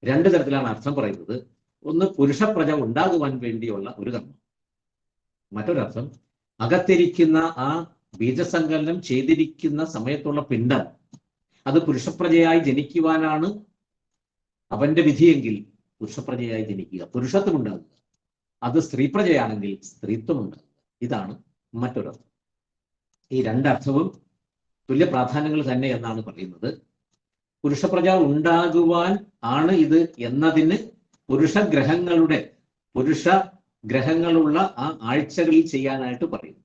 2 തരത്തിലാണ് അർത്ഥം പറയുന്നത്. ഒന്ന്, പുരുഷപ്രജ ഉണ്ടാകുവാൻ വേണ്ടിയുള്ള ഒരു കർമ്മം. മറ്റൊരർത്ഥം, അകത്തിരിക്കുന്ന ആ ബീജസങ്കലനം ചെയ്തിരിക്കുന്ന സമയത്തുള്ള പിണ്ഡം അത് പുരുഷപ്രജയായി ജനിക്കുവാനാണ് അവന്റെ വിധിയെങ്കിൽ പുരുഷപ്രജയായി ജനിക്കുക, പുരുഷത്വം ഉണ്ടാകുക. അത് സ്ത്രീപ്രജയാണെങ്കിൽ സ്ത്രീത്വം ഉണ്ടാകുക. ഇതാണ് മറ്റൊരർത്ഥം. ഈ 2 അർത്ഥവും തുല്യ പ്രാധാന്യങ്ങൾ തന്നെ എന്നാണ് പറയുന്നത്. പുരുഷപ്രജ ഉണ്ടാകുവാൻ ആണ് ഇത് എന്നതിന് പുരുഷഗ്രഹങ്ങളുള്ള ആ ആഴ്ചകളിൽ ചെയ്യാനായിട്ട് പറയുന്നു.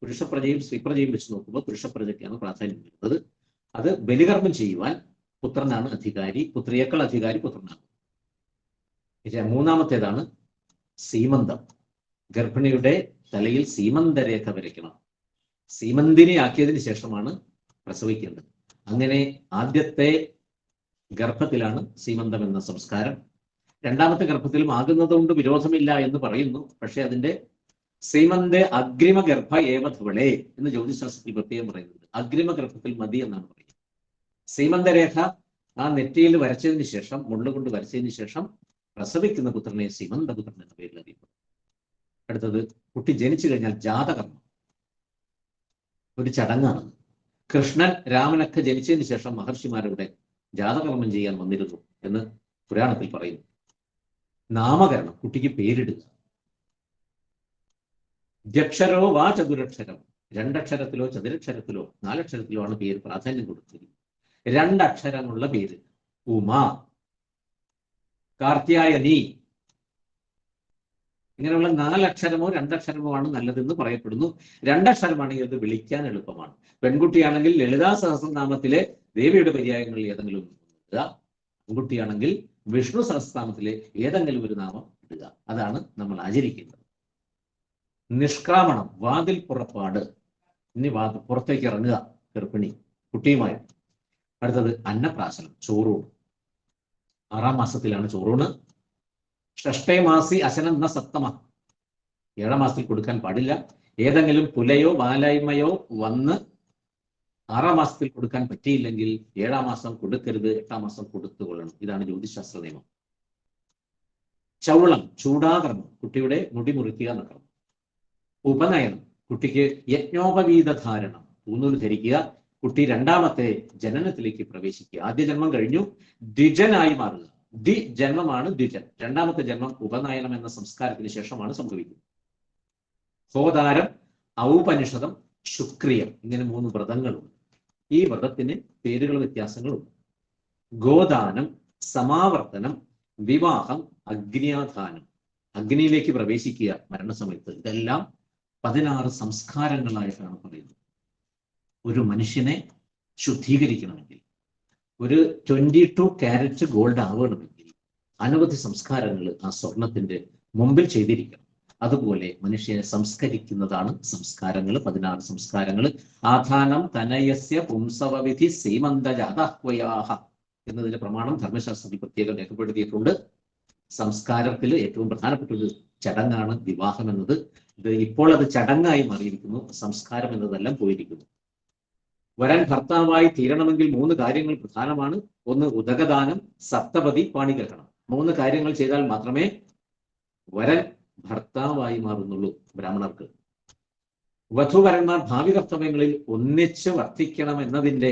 പുരുഷപ്രജയും സ്ത്രീപ്രജയും വെച്ച് നോക്കുമ്പോൾ പുരുഷപ്രജയ്ക്കാണ് പ്രാധാന്യം വരുന്നത്. അത് ബലികർമ്മം ചെയ്യുവാൻ പുത്രനാണ് അധികാരി, പുത്രിയേക്കാൾ അധികാരി പുത്രനാണ്. 3ാമത്തേതാണ് സീമന്തം. ഗർഭിണിയുടെ തലയിൽ സീമന്തരേഖ വരയ്ക്കണം. സീമന്തിനിയാക്കിയതിന് ശേഷമാണ് പ്രസവിക്കേണ്ടത്. അങ്ങനെ ആദ്യത്തെ ഗർഭത്തിലാണ് സീമന്തം എന്ന സംസ്കാരം. രണ്ടാമത്തെ ഗർഭത്തിലും ആകുന്നതുകൊണ്ട് വിരോധമില്ല എന്ന് പറയുന്നു. പക്ഷെ അതിന്റെ സീമന്തെ അഗ്രിമ ഗർഭ ഏവധവളെ എന്ന് ജ്യോതിശാസ്ത്രത്തിൽ പ്രത്യേകം പറയുന്നുണ്ട്. അഗ്രിമ ഗർഭത്തിൽ മതി എന്നാണ് പറയുന്നത്. സീമന്തരേഖ ആ നെറ്റിയിൽ വരച്ചതിന് ശേഷം, മുള്ളുകൊണ്ട് വരച്ചതിന് ശേഷം പ്രസവിക്കുന്ന പുത്രനെ സീമന്തപുത്രൻ എന്ന പേരിൽ അറിയപ്പെടും. അടുത്തത്, കുട്ടി ജനിച്ചു കഴിഞ്ഞാൽ ജാതകർമ്മം ഒരു ചടങ്ങാണ്. കൃഷ്ണൻ രാമനൊക്കെ ജനിച്ചതിന് ശേഷം മഹർഷിമാരുടെ ജാതകർമ്മം ചെയ്യാൻ വന്നിരുന്നു എന്ന് പുരാണത്തിൽ പറയുന്നു. നാമകരണം, കുട്ടിക്ക് പേരിടുക. ദ്യക്ഷരോ വാ ചതുരക്ഷരം, രണ്ടക്ഷരത്തിലോ ചതുരക്ഷരത്തിലോ നാലക്ഷരത്തിലോ ആണ് പേര് പ്രാധാന്യം കൊടുത്തിരിക്കുന്നത്. രണ്ടക്ഷരമുള്ള പേര് ഉമ, കാർത്യായനി, ഇങ്ങനെയുള്ള നാലക്ഷരമോ രണ്ടക്ഷരമോ ആണ് നല്ലതെന്ന് പറയപ്പെടുന്നു. രണ്ടക്ഷരമാണെങ്കിൽ അത് വിളിക്കാൻ എളുപ്പമാണ്. പെൺകുട്ടിയാണെങ്കിൽ ലളിതാ സഹസ്രനാമത്തിലെ ദേവിയുടെ പര്യായങ്ങളിൽ ഏതെങ്കിലും ഇടുക. ആൺകുട്ടിയാണെങ്കിൽ വിഷ്ണു സഹസ്രനാമത്തിലെ ഏതെങ്കിലും ഒരു നാമം ഇടുക. അതാണ് നമ്മൾ ആചരിക്കുന്നത്. നിഷ്ക്രാമണം, വാതിൽ പുറപ്പാട്. ഇനി പുറത്തേക്ക് ഇറങ്ങുക ഗർഭിണി കുട്ടിയുമായി. അടുത്തത് അന്നപ്രാശനം, ചോറൂണ്. 6-ാം മാസത്തിലാണ് ചോറൂണ്. ഷഷ്ടേ മാസി അശനം ന സപ്തമ, 7-ാം മാസത്തിൽ കൊടുക്കാൻ പാടില്ല. ഏതെങ്കിലും പുലയോ വാലായ്മയോ വന്ന് 6-ാം മാസത്തിൽ കൊടുക്കാൻ പറ്റിയില്ലെങ്കിൽ 7-ാം മാസം കൊടുക്കരുത്, 8-ാം മാസം കൊടുത്തുകൊള്ളണം. ഇതാണ് ജ്യോതിശാസ്ത്ര നിയമം. ചൗളം, ചൂടാകർമ്മം, കുട്ടിയുടെ മുടി മുറിക്കുക എന്ന കർമ്മം. ഉപനയനം, കുട്ടിക്ക് യജ്ഞോപവീത ധാരണം, പൂന്നൂൽ ധരിക്കുക. കുട്ടി 2ാമത്തെ ജനനത്തിലേക്ക് പ്രവേശിക്കുക. ആദ്യ ജന്മം കഴിഞ്ഞു, ദ്വിജനായി മാറുക. ജന്മമാണ് ദ്വിജൻ. 2ാമത്തെ ജന്മം ഉപനയനം എന്ന സംസ്കാരത്തിന് ശേഷമാണ് സംഭവിക്കുന്നത്. ഹോതാരം, ഔപനിഷദം, ശുക്രിയം, ഇങ്ങനെ 3 വ്രതങ്ങളുണ്ട്. ഈ വ്രതത്തിന് പേരുകൾ വ്യത്യാസങ്ങളുണ്ട്. ഗോദാനം, സമാവർത്തനം, വിവാഹം, അഗ്നിയാധാനം, അഗ്നിയിലേക്ക് പ്രവേശിക്കുക മരണസമയത്ത്. ഇതെല്ലാം 16 സംസ്കാരങ്ങളായിട്ടാണ് പറയുന്നത്. ഒരു മനുഷ്യനെ ശുദ്ധീകരിക്കണമെങ്കിൽ, ഒരു 22 കാരറ്റ് ഗോൾഡ് ആവണമെങ്കിൽ അനവധി സംസ്കാരങ്ങൾ ആ സ്വർണത്തിന്റെ മുമ്പിൽ ചെയ്തിരിക്കണം. അതുപോലെ മനുഷ്യനെ സംസ്കരിക്കുന്നതാണ് സംസ്കാരങ്ങൾ, 16 സംസ്കാരങ്ങൾ. ആധാനം തനയസ്യ പുംസവവിധി സീമന്തജാതഹ്വയാഹ എന്നതിന്റെ പ്രമാണം ധർമ്മശാസ്ത്രത്തിൽ പ്രത്യേകം രേഖപ്പെടുത്തിയിട്ടുണ്ട്. സംസ്കാരത്തിൽ ഏറ്റവും പ്രധാനപ്പെട്ട ഒരു ചടങ്ങാണ് വിവാഹം എന്നത്. ഇത് ഇപ്പോൾ അത് ചടങ്ങായി മാറിയിരിക്കുന്നു, സംസ്കാരം എന്നതെല്ലാം പോയിരിക്കുന്നു. വരൻ ഭർത്താവായി തീരണമെങ്കിൽ 3 കാര്യങ്ങൾ പ്രധാനമാണ്. ഒന്ന് ഉദകദാനം, സപ്തപതി, പാണിഗ്രഹണം. 3 കാര്യങ്ങൾ ചെയ്താൽ മാത്രമേ വരൻ ഭർത്താവായി മാറുന്നുള്ളൂ ബ്രാഹ്മണർക്ക്. വധുവരന്മാർ ഭാവി കർത്തവ്യങ്ങളിൽ ഒന്നിച്ച് വർത്തിക്കണം എന്നതിന്റെ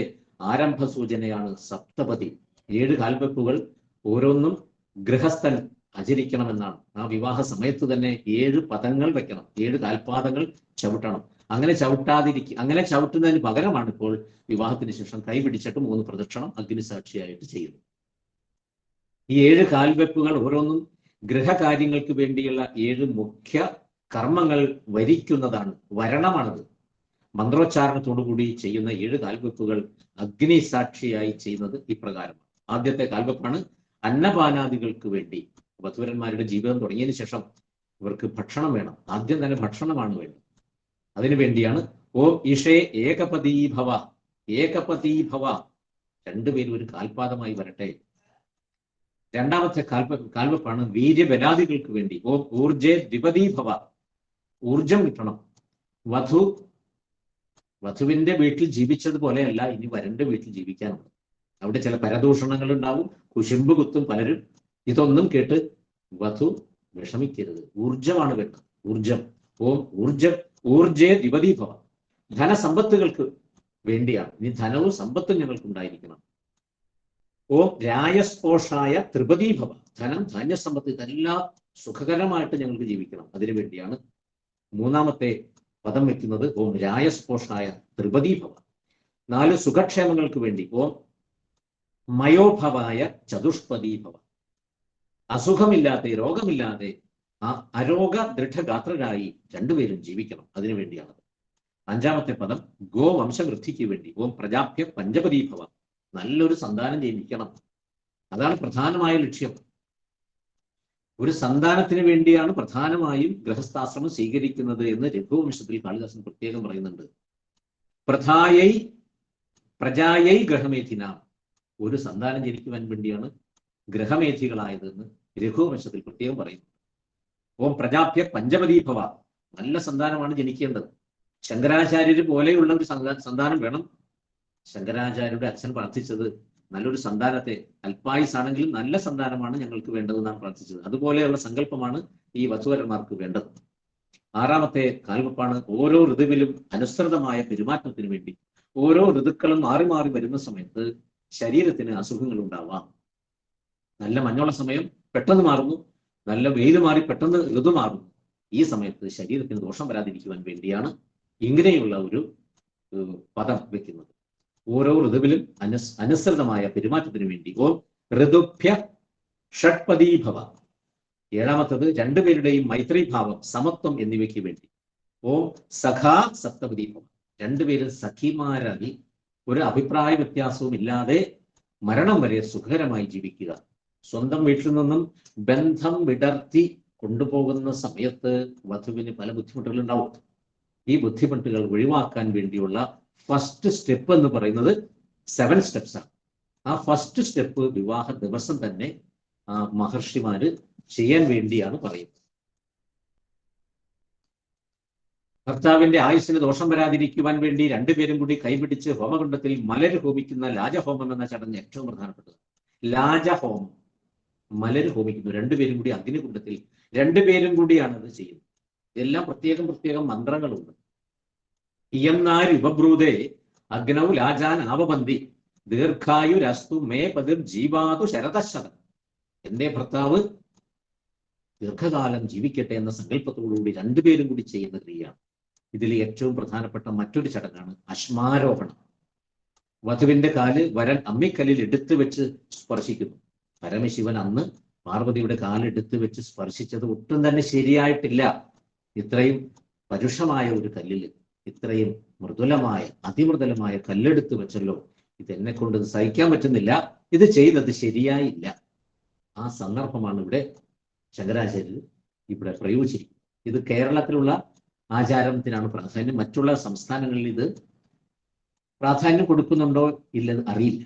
ആരംഭ സൂചനയാണ് സപ്തപതി. 7 കാൽവെപ്പുകൾ ഓരോന്നും ഗൃഹസ്ഥൻ ആചരിക്കണമെന്നാണ്. ആ വിവാഹ സമയത്ത് തന്നെ 7 പദങ്ങൾ വെക്കണം, 7 കാൽപാദങ്ങൾ ചവിട്ടണം. അങ്ങനെ ചവിട്ടുന്നതിന് പകരമാണ് ഇപ്പോൾ വിവാഹത്തിന് ശേഷം കൈ പിടിച്ചിട്ട് 3 പ്രദക്ഷിണം അഗ്നിസാക്ഷിയായിട്ട് ചെയ്യുന്നത്. ഈ 7 കാൽവെപ്പുകൾ ഓരോന്നും ഗൃഹകാര്യങ്ങൾക്ക് വേണ്ടിയുള്ള 7 മുഖ്യ കർമ്മങ്ങൾ വരിക്കുന്നതാണ്, വരണമാണത്. മന്ത്രോച്ചാരണത്തോടുകൂടി ചെയ്യുന്ന 7 കാൽവെപ്പുകൾ അഗ്നിസാക്ഷിയായി ചെയ്യുന്നത് ഇപ്രകാരമാണ്. ആദ്യത്തെ കാൽവെപ്പാണ് അന്നപാനാദികൾക്ക് വേണ്ടി. വധുവരന്മാരുടെ ജീവിതം തുടങ്ങിയതിനു ശേഷം ഇവർക്ക് ഭക്ഷണം വേണം. ആദ്യം തന്നെ ഭക്ഷണമാണ് വേണ്ടത്. അതിനുവേണ്ടിയാണ് ഓം ഇഷേ ഏകപതീഭവ, ഏകപതീഭവ, 2 പേരും ഒരു കാൽപാദമായി വരട്ടെ. 2ാമത്തെ കാൽവെപ്പാണ് വീര്യബലാദികൾക്ക് വേണ്ടി. ഓം ഊർജേ ദ്വിപദീഭവ, ഊർജം കിട്ടണം. വധുവിന്റെ വീട്ടിൽ ജീവിച്ചതുപോലെയല്ല ഇനി വരന്റെ വീട്ടിൽ ജീവിക്കാനുള്ളത്. അവിടെ ചില പരദൂഷണങ്ങൾ ഉണ്ടാവും, കുശുമ്പ് കുത്തും പലരും. ഇതൊന്നും കേട്ട് വധു വിഷമിക്കരുത്. ഊർജമാണ് വേണ്ടത്, ഊർജം. ഓം ഊർജേ ദ്വിപദീഭവ, ധനസമ്പത്തുകൾക്ക് വേണ്ടിയാണ്. ഇനി ധനവും സമ്പത്തും ഞങ്ങൾക്ക് ഉണ്ടായിരിക്കണം. ഓം രായസ്പോഷായ ത്രിപദീഭവ, ധനം ധാന്യസമ്പത്ത് ഇതെല്ലാം സുഖകരമായിട്ട് ഞങ്ങൾക്ക് ജീവിക്കണം. അതിനു വേണ്ടിയാണ് 3ാമത്തെ പദം വെക്കുന്നത്. ഓം രായസ്പോഷായ ത്രിപദീഭവ, 4 സുഖക്ഷേമങ്ങൾക്ക് വേണ്ടി. ഓം മയോഭവായ ചതുഷ്പദീഭവ, അസുഖമില്ലാതെ രോഗമില്ലാതെ ആ അരോഗ ദൃഢഗാത്രരായി 2 പേരും ജീവിക്കണം. അതിനു വേണ്ടിയാണ്. 5ാമത്തെ പദം ഗോവംശവൃദ്ധിക്ക് വേണ്ടി. ഓം പ്രജാഭ്യ പഞ്ചപദീഭവ, നല്ലൊരു സന്താനം ജനിക്കണം. അതാണ് പ്രധാനമായ ലക്ഷ്യം. ഒരു സന്താനത്തിന് വേണ്ടിയാണ് പ്രധാനമായും ഗൃഹസ്ഥാശ്രമം സ്വീകരിക്കുന്നത് എന്ന് രഘുവംശത്തിൽ കാളിദാസൻ പ്രത്യേകം പറയുന്നുണ്ട്. പ്രജായൈ ഗ്രഹമേധിന, ഒരു സന്താനം ജനിക്കുവാൻ വേണ്ടിയാണ് ഗ്രഹമേധികളായതെന്ന് രഘുവംശത്തിൽ പ്രത്യേകം പറയുന്നു. ഓം പ്രജാഭ്യ പഞ്ചമതീഭവ, നല്ല സന്താനമാണ് ജനിക്കേണ്ടത്. ശങ്കരാചാര്യര് പോലെയുള്ള ഒരു സന്താനം വേണം. ശങ്കരാചാര്യരുടെ അച്ഛൻ പ്രാർത്ഥിച്ചത് നല്ലൊരു സന്താനത്തെ, അല്പായുസാണെങ്കിലും നല്ല സന്താനമാണ് ഞങ്ങൾക്ക് വേണ്ടതെന്നാണ് പ്രാർത്ഥിച്ചത്. അതുപോലെയുള്ള സങ്കല്പമാണ് ഈ വധുവരന്മാർക്ക് വേണ്ടത്. 6ാമത്തെ കാൽവെപ്പാണ് ഓരോ ഋതുവിലും അനുസൃതമായ പെരുമാറ്റത്തിന് വേണ്ടി. ഓരോ ഋതുക്കളും മാറി മാറി വരുന്ന സമയത്ത് ശരീരത്തിന് അസുഖങ്ങൾ ഉണ്ടാവാം. നല്ല മഞ്ഞുള്ള സമയം പെട്ടെന്ന് മാറുന്നു, നല്ല വെയിൽ മാറി പെട്ടെന്ന് ഋതു മാറുന്നു. ഈ സമയത്ത് ശരീരത്തിന് ദോഷം വരാതിരിക്കുവാൻ വേണ്ടിയാണ് ഇങ്ങനെയുള്ള ഒരു പദം വെക്കുന്നത്. ഓരോ ഋതുവിലും അനുസൃതമായ പെരുമാറ്റത്തിന് വേണ്ടി. ഓം ഋതുഭ്യ ഷഡ്പദീഭവ, 7ാമത്തത് രണ്ടുപേരുടെയും മൈത്രീഭാവം, സമത്വം എന്നിവയ്ക്ക് വേണ്ടി. ഓം സഖാ സപ്തപദീഭവ, രണ്ടുപേരും സഖിമാരായി ഒരു അഭിപ്രായ വ്യത്യാസവും ഇല്ലാതെ മരണം വരെ സുഖകരമായി ജീവിക്കുക. സ്വന്തം വീട്ടിൽ നിന്നും ബന്ധം വിടർത്തി കൊണ്ടുപോകുന്ന സമയത്ത് വധുവിന് പല ബുദ്ധിമുട്ടുകളുണ്ടാവും. ഈ ബുദ്ധിമുട്ടുകൾ ഒഴിവാക്കാൻ വേണ്ടിയുള്ള ഫസ്റ്റ് സ്റ്റെപ്പ് എന്ന് പറയുന്നത് 7 സ്റ്റെപ്സ് ആണ്. ആ ഫസ്റ്റ് സ്റ്റെപ്പ് വിവാഹ ദിവസം തന്നെ മഹർഷിമാര് ചെയ്യാൻ വേണ്ടിയാണ് പറയുന്നത്. ഭർത്താവിന്റെ ആയുസ്സിന് ദോഷം വരാതിരിക്കുവാൻ വേണ്ടി രണ്ടുപേരും കൂടി കൈപിടിച്ച് ഹോമകുണ്ടത്തിൽ മലര് ഹോമിക്കുന്ന ലാജഹോമം എന്ന ചടങ്ങ് ഏറ്റവും പ്രധാനപ്പെട്ടത്. ലാജഹോമം, മലര് ഹോമിക്കുന്നു രണ്ടുപേരും കൂടി അഗ്നികുണ്ടത്തിൽ, രണ്ടുപേരും കൂടിയാണ് അത് ചെയ്യുന്നത്. ഇതെല്ലാം പ്രത്യേകം പ്രത്യേകം മന്ത്രങ്ങളുണ്ട്. ഇയംനാരുപബ്രൂതേ അഗ്നൗ ലാജാൻ ആവബന്തി ദീർഘായുരസ്തു മേ പതിർ ജീവാതു ശരതശതം. എന്റെ ഭർത്താവ് ദീർഘകാലം ജീവിക്കട്ടെ എന്ന സങ്കല്പത്തോടുകൂടി രണ്ടുപേരും കൂടി ചെയ്യുന്ന ക്രിയയാണ്. ഇതിൽ ഏറ്റവും പ്രധാനപ്പെട്ട മറ്റൊരു ചടങ്ങാണ് അശ്മാരോഹണം. വധുവിന്റെ കാല് വരൻ അമ്മിക്കല്ലിൽ എടുത്തു വെച്ച് സ്പർശിക്കുന്നു. പരമശിവൻ അന്ന് പാർവതിയുടെ കാലെടുത്ത് വെച്ച് സ്പർശിച്ചത് ഒട്ടും തന്നെ ശരിയായിട്ടില്ല. ഇത്രയും പരുഷമായ ഒരു കല്ലിൽ ഇത്രയും മൃദുലമായ അതിമൃദുലമായ കല്ലെടുത്ത് വെച്ചല്ലോ, ഇതെന്നെ കൊണ്ട് സഹിക്കാൻ പറ്റുന്നില്ല, ഇത് ചെയ്തത് ശരിയായില്ല. ആ സന്ദർഭമാണ് ഇവിടെ ശങ്കരാചാര്യർ ഇവിടെ പ്രയോഗിച്ചിരിക്കുന്നത്. ഇത് കേരളത്തിലുള്ള ആചാരത്തിനാണ് പ്രാധാന്യം. മറ്റുള്ള സംസ്ഥാനങ്ങളിൽ ഇത് പ്രാധാന്യം കൊടുക്കുന്നുണ്ടോ ഇല്ലെന്ന് അറിയില്ല.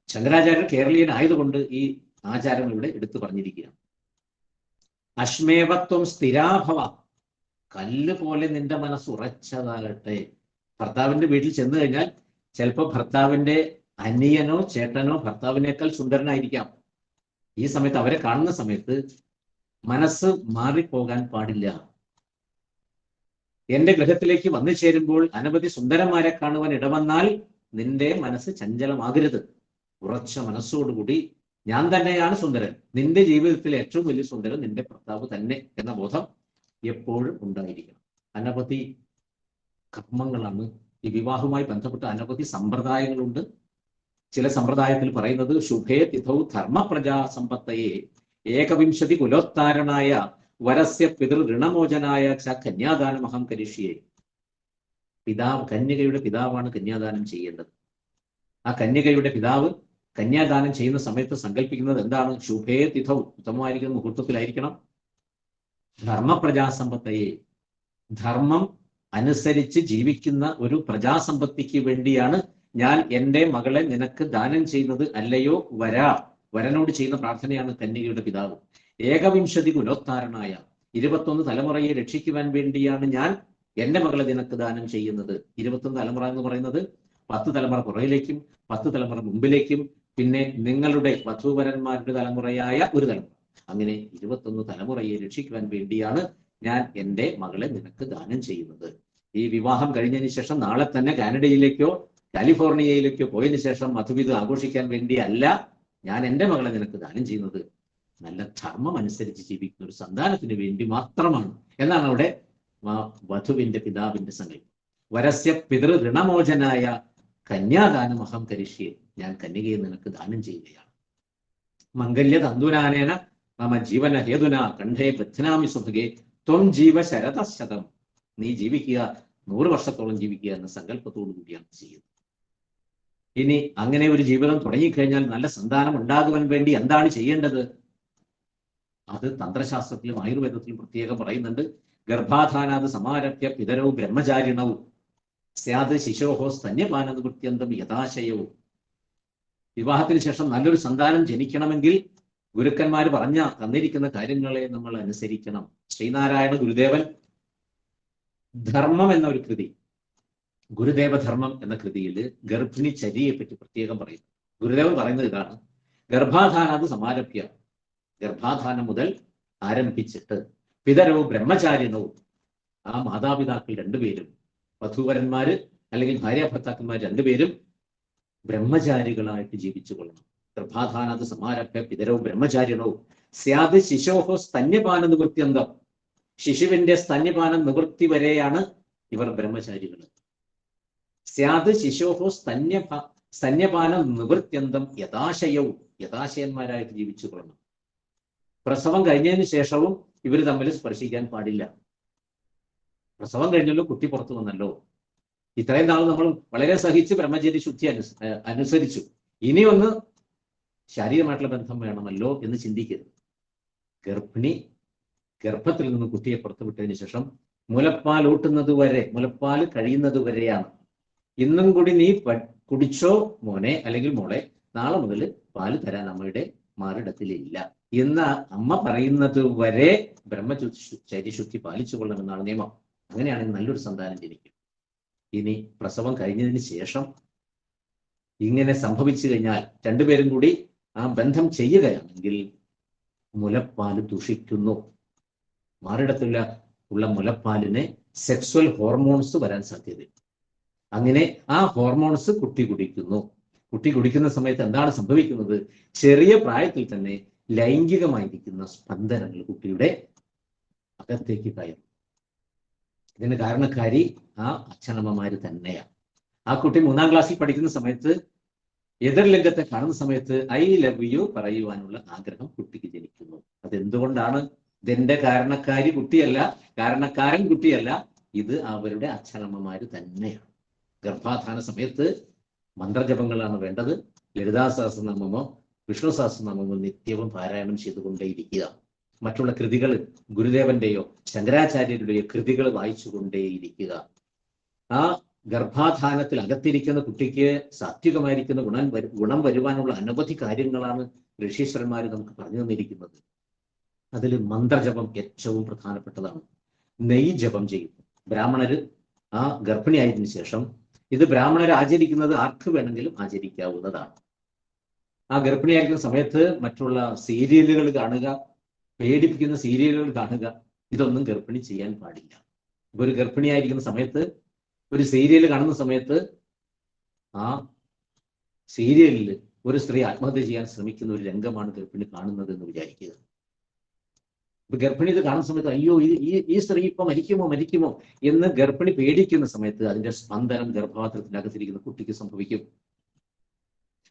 ശങ്കരാചാര്യർ കേരളീയനായതുകൊണ്ട് ഈ ആചാരം ഇവിടെ എടുത്തു പറഞ്ഞിരിക്കുകയാണ്. അശ്മേവത്വം സ്ഥിരാഭവ, കല്ല് പോലെ നിന്റെ മനസ്സ് ഉറച്ചതാകട്ടെ. ഭർത്താവിന്റെ വീട്ടിൽ ചെന്ന് കഴിഞ്ഞാൽ ചിലപ്പോൾ ഭർത്താവിന്റെ അനിയനോ ചേട്ടനോ ഭർത്താവിനേക്കാൾ സുന്ദരനായിരിക്കാം. ഈ സമയത്ത് അവരെ കാണുന്ന സമയത്ത് മനസ്സ് മാറിപ്പോകാൻ പാടില്ല. എന്റെ ഗൃഹത്തിലേക്ക് വന്നു ചേരുമ്പോൾ അനവധി സുന്ദരന്മാരെ കാണുവാൻ ഇടവന്നാൽ നിന്റെ മനസ്സ് ചഞ്ചലമാകരുത്. ഉറച്ച മനസ്സോടുകൂടി ഞാൻ തന്നെയാണ് സുന്ദരൻ, നിന്റെ ജീവിതത്തിലെ ഏറ്റവും വലിയ സുന്ദരൻ നിന്റെ ഭർത്താവ് തന്നെ എന്ന ബോധം എപ്പോഴും ഉണ്ടായിരിക്കണം. അനവധി കർമ്മങ്ങളാണ് ഈ വിവാഹവുമായി ബന്ധപ്പെട്ട അനവധി സമ്പ്രദായങ്ങളുണ്ട്. ചില സമ്പ്രദായത്തിൽ പറയുന്നത് ശുഭേ തിഥൗ ധർമ്മ പ്രജാ സമ്പത്തയെ ഏകവിംശതി കുലോത്താരണായ വരസ്യ പിതൃ ഋണമോചനായ ച കന്യാദാനമഹം കരിഷ്യേ. കന്യകയുടെ പിതാവാണ് കന്യാദാനം ചെയ്യേണ്ടത്. ആ കന്യകയുടെ പിതാവ് കന്യാദാനം ചെയ്യുന്ന സമയത്ത് സങ്കല്പിക്കുന്നത് എന്താണ്? ശുഭേ തിഥൗ, ഉത്തമമായിരിക്കുന്ന മുഹൂർത്തത്തിലായിരിക്കണം. ധർമ്മപ്രജാസമ്പത്തയെ, ധർമ്മം അനുസരിച്ച് ജീവിക്കുന്ന ഒരു പ്രജാസമ്പത്തിക്ക് വേണ്ടിയാണ് ഞാൻ എൻ്റെ മകളെ നിനക്ക് ദാനം ചെയ്യുന്നത്, അല്ലയോ വരനോട് ചെയ്യുന്ന പ്രാർത്ഥനയാണ് കന്യകയുടെ പിതാവ്. ഏകവിംശതി കുലോത്താരണായ, 21 തലമുറയെ രക്ഷിക്കുവാൻ വേണ്ടിയാണ് ഞാൻ എൻ്റെ മകളെ നിനക്ക് ദാനം ചെയ്യുന്നത്. 21 തലമുറ എന്ന് പറയുന്നത് 10 തലമുറ പുറകിലേക്കും 10 തലമുറ മുമ്പിലേക്കും പിന്നെ നിങ്ങളുടെ വധൂവരന്മാരുടെ തലമുറയായ ഒരു തലമുറ, അങ്ങനെ 21 തലമുറയെ രക്ഷിക്കുവാൻ വേണ്ടിയാണ് ഞാൻ എൻ്റെ മകളെ നിനക്ക് ദാനം ചെയ്യുന്നത്. ഈ വിവാഹം കഴിഞ്ഞതിന് ശേഷം നാളെ തന്നെ കാനഡയിലേക്കോ കാലിഫോർണിയയിലേക്കോ പോയതിനു ശേഷം മധുവിധം ആഘോഷിക്കാൻ വേണ്ടിയല്ല ഞാൻ എൻ്റെ മകളെ നിനക്ക് ദാനം ചെയ്യുന്നത്, നല്ല ധർമ്മം അനുസരിച്ച് ജീവിക്കുന്ന ഒരു സന്താനത്തിന് വേണ്ടി മാത്രമാണ് എന്നാണ് അവിടെ വധുവിന്റെ പിതാവിന്റെ സങ്കല്പം. വരസ്യ പിതൃ ഋണമോചനായ കന്യാദാനമഹം കരിഷ്യേ, ഞാൻ കന്യകയെ നിനക്ക് ദാനം ചെയ്യുകയാണ്. മംഗല്യ തന്തുനാനേന മമ ജീവന ഹേതുന കണ്ഠേ ബധ്നാമി സുഭഗേ ത്വം ജീവ ശരതശതം, നീ ജീവിക്കുക 100 വർഷത്തോളം ജീവിക്കുക എന്ന സങ്കല്പത്തോടു കൂടിയാണ് ചെയ്യുന്നത്. ഇനി അങ്ങനെ ഒരു ജീവിതം തുടങ്ങിക്കഴിഞ്ഞാൽ നല്ല സന്താനം ഉണ്ടാകുവാൻ വേണ്ടി എന്താണ് ചെയ്യേണ്ടത്? അത് തന്ത്രശാസ്ത്രത്തിലും ആയുർവേദത്തിലും പ്രത്യേകം പറയുന്നുണ്ട്. ഗർഭാധാനാത് സമാരഭ്യ പിതരവും ബ്രഹ്മചാരിണവും സ്യാത് ശിശോഹോ സ്തന്യപാനനിവൃത്യന്തം യഥാശയവും. വിവാഹത്തിന് ശേഷം നല്ലൊരു സന്താനം ജനിക്കണമെങ്കിൽ ഗുരുക്കന്മാർ തന്നിരിക്കുന്ന കാര്യങ്ങളെ നമ്മൾ അനുസരിക്കണം. ശ്രീനാരായണ ഗുരുദേവൻ ധർമ്മം എന്ന ഒരു കൃതി, ഗുരുദേവധർമ്മം എന്ന കൃതിയിൽ ഗർഭിണി ചര്യയെ പറ്റി പ്രത്യേകം പറയുന്നു. ഗുരുദേവൻ പറയുന്നത് ഇതാണ്: ഗർഭാധാനാത് സമാരഭ്യ, ഗർഭാധാനം മുതൽ ആരംഭിച്ചിട്ട് പിതരവും ബ്രഹ്മചാരിണവും, ആ മാതാപിതാക്കൾ രണ്ടുപേരും, വധൂവരന്മാര് അല്ലെങ്കിൽ ഭാര്യാഭർത്താക്കന്മാർ രണ്ടുപേരും ബ്രഹ്മചാരികളായിട്ട് ജീവിച്ചു കൊള്ളണം. ഗർഭാധാനാത് സമാരഭ്യ പിതരവും ബ്രഹ്മചാരിണവും സ്യാത് ശിശോഹോ സ്തന്യപാന നിവൃത്യന്തം, ശിശുവിന്റെ സ്തന്യപാനം നിവൃത്തി വരെയാണ് ഇവർ ബ്രഹ്മചാരികൾ. സ്യാത് ശിശോഹോ സ്തന്യപാന നിവൃത്യന്തം യഥാശയവും, യഥാശയന്മാരായിട്ട് ജീവിച്ചു കൊള്ളണം. പ്രസവം കഴിഞ്ഞതിന് ശേഷവും ഇവർ തമ്മിൽ സ്പർശിക്കാൻ പാടില്ല. പ്രസവം കഴിഞ്ഞല്ലോ, കുട്ടി പുറത്തു വന്നല്ലോ, ഇത്രയും നാൾ നമ്മൾ വളരെ സഹിച്ച് ബ്രഹ്മചര്യ ശുദ്ധി അനുസരിച്ചു, ഇനി ഒന്ന് ശാരീരമായിട്ടുള്ള ബന്ധം വേണമല്ലോ എന്ന് ചിന്തിക്കരുത്. ഗർഭിണി ഗർഭത്തിൽ നിന്ന് കുട്ടിയെ പുറത്തു വിട്ടതിന് ശേഷം മുലപ്പാൽ ഊട്ടുന്നത് വരെ, മുലപ്പാൽ കഴിയുന്നത് വരെയാണ്. ഇന്നും കൂടി നീ കുടിച്ചോ മോനെ അല്ലെങ്കിൽ മോളെ, നാളെ മുതൽ പാല് തരാൻ അമ്മയുടെ മാറിടത്തിലില്ല എന്ന് അമ്മ പറയുന്നത് വരെ ബ്രഹ്മചര്യശുദ്ധി പാലിച്ചു കൊള്ളണമെന്നാണ് നിയമം. അങ്ങനെയാണെങ്കിൽ നല്ലൊരു സന്താനം ജനിക്കും. ഇനി പ്രസവം കഴിഞ്ഞതിന് ശേഷം ഇങ്ങനെ സംഭവിച്ചു കഴിഞ്ഞാൽ രണ്ടുപേരും കൂടി ആ ബന്ധം ചെയ്യുകയാണെങ്കിൽ മുലപ്പാല് ദുഷിക്കുന്നു. മാറിടത്തില്ല ഉള്ള മുലപ്പാലിന് സെക്സ്വൽ ഹോർമോൺസ് വരാൻ സാധ്യതയുണ്ട്. അങ്ങനെ ആ ഹോർമോൺസ് കുട്ടി കുടിക്കുന്നു. കുട്ടി കുടിക്കുന്ന സമയത്ത് എന്താണ് സംഭവിക്കുന്നത്? ചെറിയ പ്രായത്തിൽ തന്നെ ലൈംഗികമായിരിക്കുന്ന സ്പന്ദനങ്ങൾ കുട്ടിയുടെ അകത്തേക്ക് കയറും. ഇതിന് കാരണക്കാരി ആ അച്ഛനമ്മമാര് തന്നെയാണ്. ആ കുട്ടി 3ാം ക്ലാസ്സിൽ പഠിക്കുന്ന സമയത്ത് എതിർലിംഗത്തെ കാണുന്ന സമയത്ത് ഐ ലവ് യു പറയുവാനുള്ള ആഗ്രഹം കുട്ടിക്ക് ജനിക്കുന്നു. അതെന്തുകൊണ്ടാണ്? ഇതിന്റെ കാരണക്കാരി കുട്ടിയല്ല, കാരണക്കാരൻ കുട്ടിയല്ല, ഇത് അവരുടെ അച്ഛനമ്മമാര് തന്നെയാണ്. ഗർഭാധാന സമയത്ത് മന്ത്രജപങ്ങളാണ് വേണ്ടത്. ലളിതാ സഹസ്രനാമമോ വിഷ്ണു സഹസ്രനാമമോ നിത്യവും പാരായണം ചെയ്തുകൊണ്ടേയിരിക്കുക. മറ്റുള്ള കൃതികൾ, ഗുരുദേവന്റെയോ ശങ്കരാചാര്യരുടെയോ കൃതികൾ വായിച്ചുകൊണ്ടേയിരിക്കുക. ആ ഗർഭാധാനത്തിൽ അകത്തിരിക്കുന്ന കുട്ടിക്ക് സാത്വികമായിരിക്കുന്ന ഗുണം വരുവാനുള്ള അനവധി കാര്യങ്ങളാണ് ഋഷീശ്വരന്മാർ നമുക്ക് പറഞ്ഞു തന്നിരിക്കുന്നത്. അതിൽ മന്ത്രജപം ഏറ്റവും പ്രധാനപ്പെട്ടതാണ്. നെയ് ജപം ചെയ്യും ബ്രാഹ്മണര് ആ ഗർഭിണിയായതിനു ശേഷം. ഇത് ബ്രാഹ്മണർ ആചരിക്കുന്നത് ആർക്ക് വേണമെങ്കിലും ആചരിക്കാവുന്നതാണ്. ആ ഗർഭിണിയായിരിക്കുന്ന സമയത്ത് മറ്റുള്ള സീരിയലുകൾ കാണുക, പേടിപ്പിക്കുന്ന സീരിയലുകൾ കാണുക, ഇതൊന്നും ഗർഭിണി ചെയ്യാൻ പാടില്ല. ഇപ്പൊ ഒരു ഗർഭിണിയായിരിക്കുന്ന സമയത്ത് ഒരു സീരിയൽ കാണുന്ന സമയത്ത് ആ സീരിയലിൽ ഒരു സ്ത്രീ ആത്മഹത്യ ചെയ്യാൻ ശ്രമിക്കുന്ന ഒരു രംഗമാണ് ഗർഭിണി കാണുന്നത് എന്ന് വിചാരിക്കുക. ഇപ്പൊ ഗർഭിണി ഇത് കാണുന്ന സമയത്ത് അയ്യോ ഈ സ്ത്രീ ഇപ്പൊ മരിക്കുമോ എന്ന് ഗർഭിണി പേടിക്കുന്ന സമയത്ത് അതിന്റെ സ്പന്ദനം ഗർഭപാത്രത്തിനകത്തിരിക്കുന്ന കുട്ടിക്ക് സംഭവിക്കും.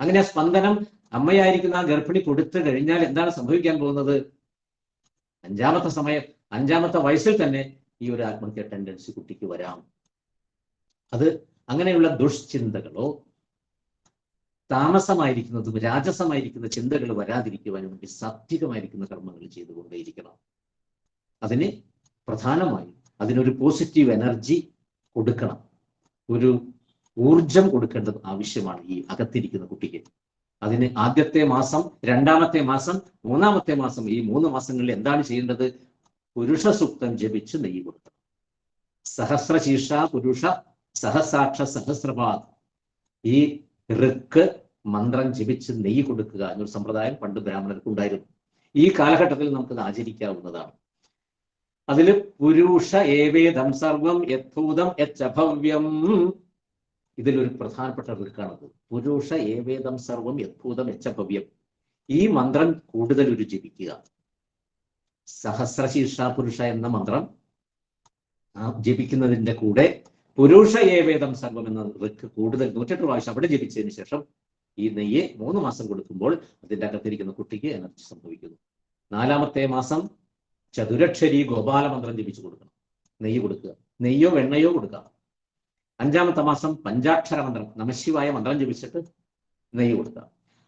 അങ്ങനെ ആ സ്പന്ദനം അമ്മയായിരിക്കുന്ന ആ ഗർഭിണി കൊടുത്തു കഴിഞ്ഞാൽ എന്താണ് സംഭവിക്കാൻ പോകുന്നത്? 5ാമത്തെ വയസ്സിൽ തന്നെ ഈ ഒരു ആത്മഹത്യ ടെൻഡൻസി കുട്ടിക്ക് വരാം. അത് അങ്ങനെയുള്ള ദുഷ്ചിന്തകളോ താമസമായിരിക്കുന്നതും രാജസമായിരിക്കുന്ന ചിന്തകൾ വരാതിരിക്കുവാനും വേണ്ടി സാത്വികമായിരിക്കുന്ന കർമ്മങ്ങൾ ചെയ്തുകൊണ്ടേയിരിക്കണം. അതിന് പ്രധാനമായും അതിനൊരു പോസിറ്റീവ് എനർജി കൊടുക്കണം, ഒരു ഊർജം കൊടുക്കേണ്ടത് ആവശ്യമാണ് ഈ അകത്തിരിക്കുന്ന കുട്ടിക്ക്. അതിന് ആദ്യത്തെ മാസം, 2ാമത്തെ മാസം, 3ാമത്തെ മാസം, ഈ 3 മാസങ്ങളിൽ എന്താണ് ചെയ്യേണ്ടത്? പുരുഷ സൂക്തം ജപിച്ച് നെയ്യ് കൊടുക്കണം. സഹസ്രശീർഷ പുരുഷ സഹസാക്ഷ സഹസ്രപാദ്, ഈ ഋക്ക് മന്ത്രം ജപിച്ച് നെയ്യ് കൊടുക്കുക എന്നൊരു സമ്പ്രദായം പണ്ട് ബ്രാഹ്മണർക്ക് ഉണ്ടായിരുന്നു. ഈ കാലഘട്ടത്തിൽ നമുക്കത് ആചരിക്കാവുന്നതാണ്. അതിൽ പുരുഷ ഏവേദം സർവം യഥൂതം യച്ചഭവ്യം, ഇതിലൊരു പ്രധാനപ്പെട്ട ഋക്കാണത്. പുരുഷ ഏവേദം സർവം യഥൂതം യച്ചഭവ്യം. ഈ മന്ത്രം കൂടുതൽ ഒരു ജപിക്കുക. സഹസ്രശീർഷ പുരുഷ എന്ന മന്ത്രം ജപിക്കുന്നതിന്റെ കൂടെ പുരുഷ ഏവേദം സർവം എന്ന ഋക്ക് കൂടുതൽ 108 പ്രാവശ്യം അവിടെ ജപിച്ചതിന് ശേഷം ഈ നെയ്യ് 3 മാസം കൊടുക്കുമ്പോൾ അതിൻ്റെ അകത്തിരിക്കുന്ന കുട്ടിക്ക് എനർജി സംഭവിക്കുന്നു. 4ാമത്തെ മാസം ചതുരക്ഷരി ഗോപാല മന്ത്രം ജപിച്ചു കൊടുക്കണം, നെയ്യ് കൊടുക്കുക. നെയ്യോ വെണ്ണയോ കൊടുക്കാം. 5ാമത്തെ മാസം പഞ്ചാക്ഷര മന്ത്രം നമശിവായ മന്ത്രം ജപിച്ചിട്ട് നെയ്യ് കൊടുക്കുക.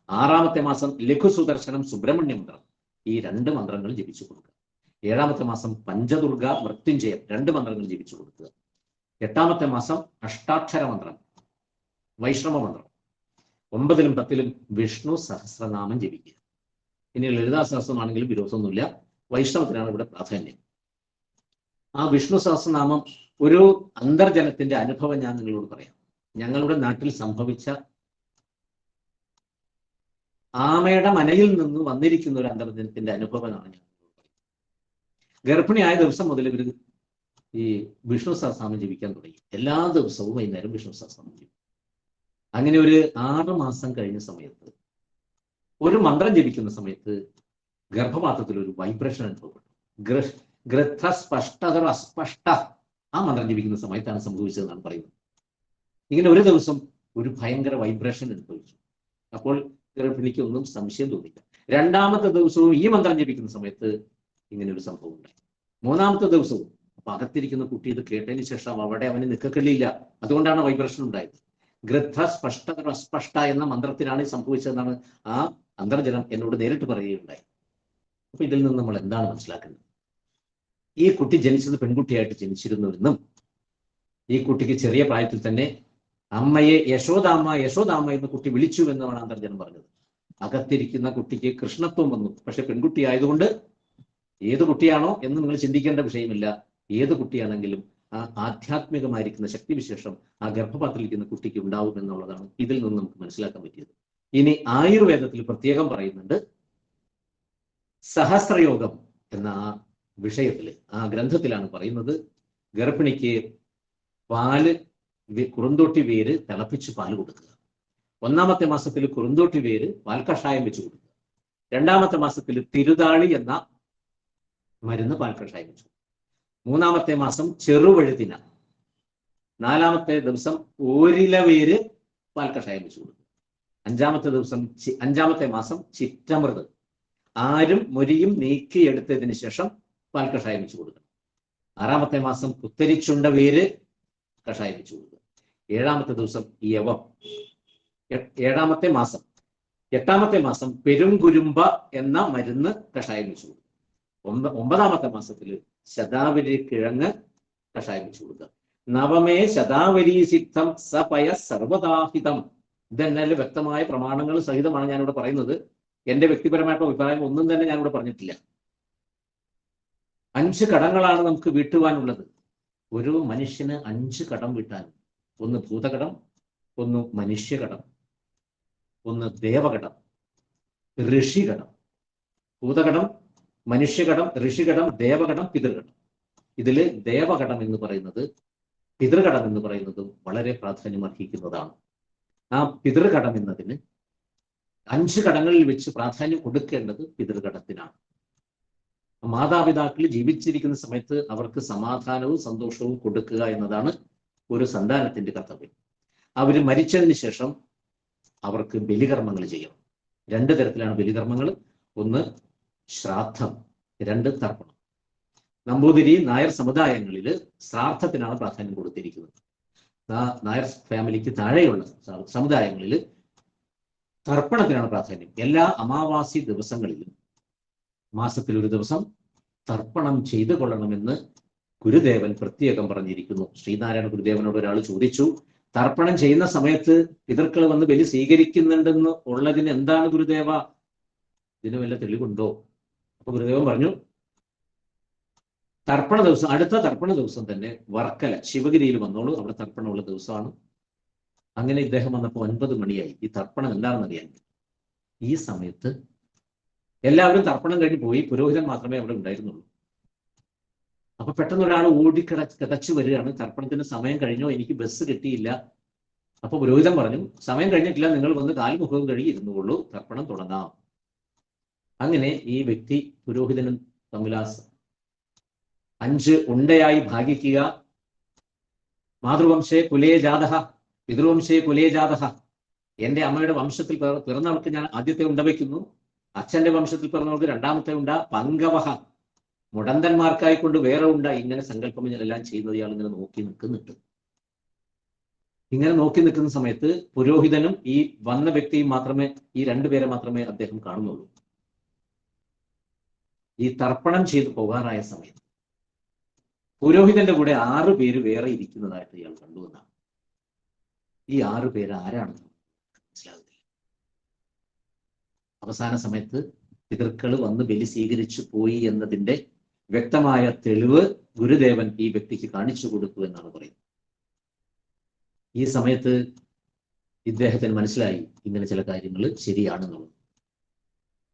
6ാമത്തെ മാസം ലഘു സുദർശനം സുബ്രഹ്മണ്യ മന്ത്രം ഈ 2 മന്ത്രങ്ങൾ ജപിച്ചു കൊടുക്കുക. 7ാമത്തെ മാസം പഞ്ചദുർഗ മൃത്യുഞ്ജയം 2 മന്ത്രങ്ങൾ ജപിച്ചു കൊടുക്കുക. 8ാമത്തെ മാസം അഷ്ടാക്ഷര മന്ത്രം, വൈഷ്ണവ മന്ത്രം. 9ലും 10ലും വിഷ്ണു സഹസ്രനാമം ജപിക്കുക. ഇനി ലളിതാ സഹസ്രമാണെങ്കിലും വിരോധമൊന്നുമില്ല, വൈഷ്ണവത്തിനാണ് ഇവിടെ പ്രാധാന്യം. ആ വിഷ്ണു സഹസ്രനാമം ഒരു അന്തർജനത്തിന്റെ അനുഭവം ഞാൻ നിങ്ങളോട് പറയാം. ഞങ്ങളുടെ നാട്ടിൽ സംഭവിച്ച ആമയുടെ മനയിൽ നിന്ന് വന്നിരിക്കുന്ന ഒരു അന്തർജനത്തിന്റെ അനുഭവമാണ് ഞാൻ ഗർഭിണിയായ ദിവസം മുതൽ ഇവർ ഈ വിഷ്ണു സഹസ്രനാമം ജപിക്കാൻ തുടങ്ങി. എല്ലാ ദിവസവും വൈകുന്നേരം വിഷ്ണു സഹസ്രനാമം ജപിക്കും. അങ്ങനെ ഒരു 6 മാസം കഴിഞ്ഞ സമയത്ത്, ഒരു മന്ത്രം ജപിക്കുന്ന സമയത്ത് ഗർഭപാത്രത്തിൽ ഒരു വൈബ്രേഷൻ അനുഭവപ്പെട്ടു. ഗൃഥ സ്പഷ്ടതർ അസ്പഷ്ട ആ മന്ത്രം ജപിക്കുന്ന സമയത്താണ് സംഭവിച്ചതെന്നാണ് പറയുന്നത്. ഇങ്ങനെ ഒരു ദിവസം ഒരു ഭയങ്കര വൈബ്രേഷൻ അനുഭവിച്ചു. അപ്പോൾ ഗർഭിണിക്ക് ഒന്നും സംശയം തോന്നില്ല. 2ാമത്തെ ദിവസവും ഈ മന്ത്രം ജപിക്കുന്ന സമയത്ത് ഇങ്ങനെ ഒരു സംഭവം ഉണ്ടായി. 3ാമത്തെ ദിവസവും അപ്പൊ അകത്തിരിക്കുന്ന കുട്ടി ഇത് കേട്ടതിന് ശേഷം അവിടെ അവന് നിൽക്കക്കള്ളിയില്ല. അതുകൊണ്ടാണ് വൈബ്രേഷൻ ഉണ്ടായത്. ഗൃഥ സ്പഷ്ടതർ അസ്പഷ്ട എന്ന മന്ത്രത്തിനാണ് സംഭവിച്ചതെന്നാണ് ആ അന്തർജനം എന്നോട് നേരിട്ട് പറയുകയുണ്ടായി. അപ്പൊ ഇതിൽ നിന്ന് നമ്മൾ എന്താണ് മനസ്സിലാക്കുന്നത്? ഈ കുട്ടി ജനിച്ചത് പെൺകുട്ടിയായിട്ട് ജനിച്ചിരുന്നുവെന്നും ഈ കുട്ടിക്ക് ചെറിയ പ്രായത്തിൽ തന്നെ അമ്മയെ യശോദാമ്മ യശോദാമ്മ എന്ന് കുട്ടി വിളിച്ചു എന്നാണ് അന്തർജനം പറഞ്ഞത്. അകത്തിരിക്കുന്ന കുട്ടിക്ക് കൃഷ്ണത്വം വന്നു. പക്ഷെ പെൺകുട്ടി ആയതുകൊണ്ട് ഏത് കുട്ടിയാണോ എന്ന് നിങ്ങൾ ചിന്തിക്കേണ്ട വിഷയമില്ല. ഏത് കുട്ടിയാണെങ്കിലും ആ ആധ്യാത്മികമായിരിക്കുന്ന ശക്തിവിശേഷം ആ ഗർഭപാത്രത്തിലിരിക്കുന്ന കുട്ടിക്ക് ഉണ്ടാവും എന്നുള്ളതാണ് ഇതിൽ നിന്ന് നമുക്ക് മനസ്സിലാക്കാൻ പറ്റിയത്. ഇനി ആയുർവേദത്തിൽ പ്രത്യേകം പറയുന്നുണ്ട്, സഹസ്രയോഗം എന്ന ആ വിഷയത്തിൽ, ആ ഗ്രന്ഥത്തിലാണ് പറയുന്നത്, ഗർഭിണിക്ക് കുറുന്തോട്ടി വേര് തിളപ്പിച്ച് പാല് കൊടുക്കുക. 1ാമത്തെ മാസത്തിൽ കുറുന്തോട്ടി വേര് പാൽക്കഷായം വെച്ച് കൊടുക്കുക. 2ാമത്തെ മാസത്തിൽ തിരുതാളി എന്ന മരുന്ന് പാൽക്കഷായം വെച്ചു. 3ാമത്തെ മാസം ചെറുവഴുതിന. 4ാമത്തെ ദിവസം ഓരില വേര് പാൽക്കഷായം വെച്ച് കൊടുക്കുക. 5ാമത്തെ മാസം ചിറ്റമൃത് ആരും മൊരിയും നീക്കിയെടുത്തതിന് ശേഷം പാൽക്കഷായം വെച്ച് കൊടുക്കണം. 6ാമത്തെ മാസം കുത്തരിച്ചുണ്ട വേര് കഷായം വെച്ച് കൊടുക്കുക. 7ാമത്തെ ദിവസം യവം. 8ാമത്തെ മാസം പെരുംകുരുമ്പ എന്ന മരുന്ന് കഷായം വെച്ച് കൊടുക്കുക. 9ാമത്തെ മാസത്തിൽ ശതാവരി കിഴങ്ങ് കഷായം വെച്ച് കൊടുക്കുക. 9മേ ശതാവരി സിദ്ധം സപയ സർവദാഹിതം. ഇതെന്നാലും വ്യക്തമായ പ്രമാണങ്ങൾ സഹിതമാണ് ഞാനിവിടെ പറയുന്നത്. എന്റെ വ്യക്തിപരമായിട്ടുള്ള അഭിപ്രായം ഒന്നും തന്നെ ഞാനിവിടെ പറഞ്ഞിട്ടില്ല. 5 കടങ്ങളാണ് നമുക്ക് വീട്ടുവാനുള്ളത്. ഒരു മനുഷ്യന് 5 കടം വീട്ടാൻ. ഒന്ന് ഭൂതകടം, ഒന്ന് മനുഷ്യകടം, ഒന്ന് ദേവകടം, ഋഷികടം. ഭൂതകടം, മനുഷ്യകടം, ഋഷികടം, ദേവകടം, പിതൃകടം. ഇതില് ദേവകടം എന്ന് പറയുന്നത് പിതൃകടം എന്ന് പറയുന്നതും വളരെ പ്രാധാന്യം അർഹിക്കുന്നതാണ്. ആ പിതൃകടം എന്നതിന് 5 കടങ്ങളിൽ വെച്ച് പ്രാധാന്യം കൊടുക്കേണ്ടത് പിതൃകടത്തിനാണ്. മാതാപിതാക്കൾ ജീവിച്ചിരിക്കുന്ന സമയത്ത് അവർക്ക് സമാധാനവും സന്തോഷവും കൊടുക്കുക എന്നതാണ് ഒരു സന്താനത്തിന്റെ കർത്തവ്യം. അവർ മരിച്ചതിന് ശേഷം അവർക്ക് ബലികർമ്മങ്ങൾ ചെയ്യണം. 2 തരത്തിലാണ് ബലികർമ്മങ്ങൾ. ഒന്ന് ശ്രാദ്ധം, 2 തർപ്പണം. നമ്പൂതിരി നായർ സമുദായങ്ങളിൽ ശ്രാദ്ധത്തിനാണ് പ്രാധാന്യം കൊടുത്തിരിക്കുന്നത്. നായർ ഫാമിലിക്ക് താഴെയുള്ള സമുദായങ്ങളിൽ തർപ്പണത്തിനാണ് പ്രാധാന്യം. എല്ലാ അമാവാസി ദിവസങ്ങളിലും മാസത്തിൽ ഒരു ദിവസം തർപ്പണം ചെയ്തു കൊള്ളണമെന്ന് ഗുരുദേവൻ പ്രത്യേകം പറഞ്ഞിരിക്കുന്നു. ശ്രീനാരായണ ഗുരുദേവനോട് ഒരാൾ ചോദിച്ചു, തർപ്പണം ചെയ്യുന്ന സമയത്ത് പിതൃക്കൾ വന്ന് ബലി സ്വീകരിക്കുന്നുണ്ടെന്ന് ഉള്ളതിന് എന്താണ് ഗുരുദേവ, ഇതിന് വല്ല തെളിവുണ്ടോ? അപ്പൊ ഗുരുദേവൻ പറഞ്ഞു, തർപ്പണ ദിവസം, അടുത്ത തർപ്പണ ദിവസം തന്നെ വർക്കല ശിവഗിരിയിൽ വന്നോളൂ, അവിടെ തർപ്പണമുള്ള ദിവസമാണ്. അങ്ങനെ ഇദ്ദേഹം വന്നപ്പോൾ 9 മണിയായി. ഈ തർപ്പണം എന്താണെന്ന് അറിയാൻ. ഈ സമയത്ത് എല്ലാവരും തർപ്പണം കഴിഞ്ഞ് പോയി, പുരോഹിതൻ മാത്രമേ അവിടെ ഉണ്ടായിരുന്നുള്ളൂ. അപ്പൊ പെട്ടെന്ന് ഒരാൾ കിതച്ചു വരികയാണ്, തർപ്പണത്തിന് സമയം കഴിഞ്ഞോ, എനിക്ക് ബസ് കിട്ടിയില്ല. അപ്പൊ പുരോഹിതൻ പറഞ്ഞു, സമയം കഴിഞ്ഞിട്ടില്ല, നിങ്ങൾ വന്ന് കാൽമുഖവും കഴുകി ഇരുന്നുകൊള്ളൂ, തർപ്പണം തുടങ്ങാം. അങ്ങനെ ഈ വ്യക്തി പുരോഹിതനും തമ്മിൽ 5 ഉണ്ടയായി ഭാഗിക്കുക. മാതൃവംശേ കുലേ ജാതഃ പിതൃവംശേ കുലേ ജാതഃ. എന്റെ അമ്മയുടെ വംശത്തിൽ പിറന്നവർക്ക് ഞാൻ ആദ്യത്തെ ഉണ്ട വയ്ക്കുന്നു, അച്ഛന്റെ വംശത്തിൽ പിറന്നവർക്ക് 2ാമത്തെ ഉണ്ട, പങ്കവഹ മുടന്തന്മാർക്കായിക്കൊണ്ട് വേറെ ഉണ്ട. ഇങ്ങനെ സങ്കല്പം ഇതെല്ലാം ചെയ്യുന്നത് ഇയാൾ ഇങ്ങനെ നോക്കി നിൽക്കുന്നുണ്ട്. ഇങ്ങനെ നോക്കി നിൽക്കുന്ന സമയത്ത് പുരോഹിതനും ഈ വന്ന വ്യക്തിയും മാത്രമേ, ഈ 2 പേരെ മാത്രമേ അദ്ദേഹം കാണുന്നുള്ളൂ. ഈ തർപ്പണം ചെയ്ത് പോകാറായ സമയത്ത് പുരോഹിതന്റെ കൂടെ 6 പേര് വേറെ ഇരിക്കുന്നതായിട്ട് ഇയാൾ കണ്ടുവെന്നാണ്. ഈ 6 പേര് ആരാണെന്ന് മനസ്സിലാകുന്നില്ല. അവസാന സമയത്ത് പിതൃക്കൾ വന്ന് ബലി സ്വീകരിച്ചു പോയി എന്നതിന്റെ വ്യക്തമായ തെളിവ് ഗുരുദേവൻ ഈ വ്യക്തിക്ക് കാണിച്ചു കൊടുത്തു എന്നാണ് പറയുന്നത്. ഈ സമയത്ത് ഇദ്ദേഹത്തിന് മനസ്സിലായി ഇങ്ങനെ ചില കാര്യങ്ങൾ ശരിയാണെന്നുള്ളത്.